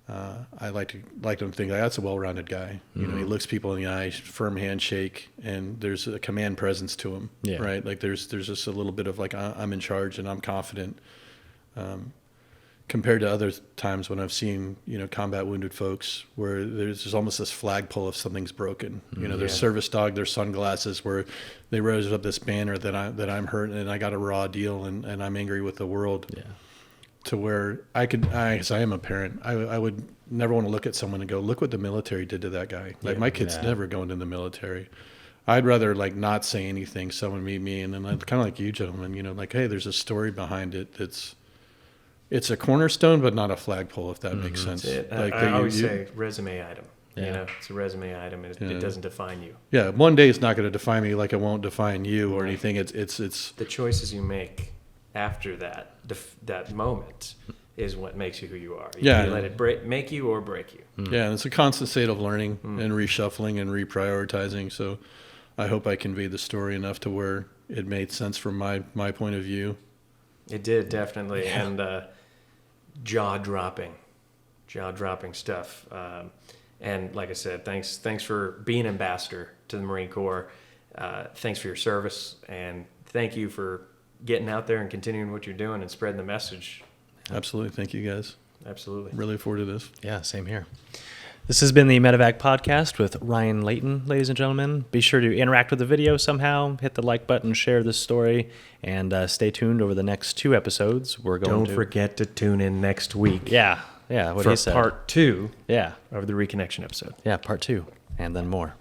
I like them to think that's a well-rounded guy. Mm-hmm. He looks people in the eye, firm handshake, and there's a command presence to him, right? Like there's just a little bit of like, I'm in charge and I'm confident. Compared to other times when I've seen, combat wounded folks where there's almost this flagpole if something's broken. Their service dog, their sunglasses, where they rose up this banner that I'm hurt and I got a raw deal and I'm angry with the world. Yeah. To where because I am a parent, I would never want to look at someone and go, look what the military did to that guy. Like my kid's never going to the military. I'd rather like not say anything, someone meet me, and then kind of like you gentlemen, like, hey, there's a story behind it it's a cornerstone, but not a flagpole, if that makes sense. Like I always say resume item. It's a resume item. It doesn't define you. Yeah, one day it's not going to define me like it won't define you or anything. It's the choices you make after that moment is what makes you who you are. You let it make you or break you. Yeah, and it's a constant state of learning and reshuffling and reprioritizing. So I hope I conveyed the story enough to where it made sense from my point of view. It did, definitely. Yeah. And jaw-dropping stuff. And like I said, thanks for being ambassador to the Marine Corps. Thanks for your service, and thank you for getting out there and continuing what you're doing and spreading the message. Absolutely. Thank you, guys. Absolutely. Really look forward to this. Yeah, same here. This has been the Medevac Podcast with Ryan Leighton, ladies and gentlemen. Be sure to interact with the video somehow, hit the like button, share this story, and stay tuned over the next 2 episodes. Don't forget to tune in next week. Yeah, what he said. For part 2 of the Reconnection episode. Yeah, part 2, and then more.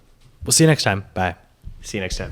We'll see you next time. Bye. See you next time.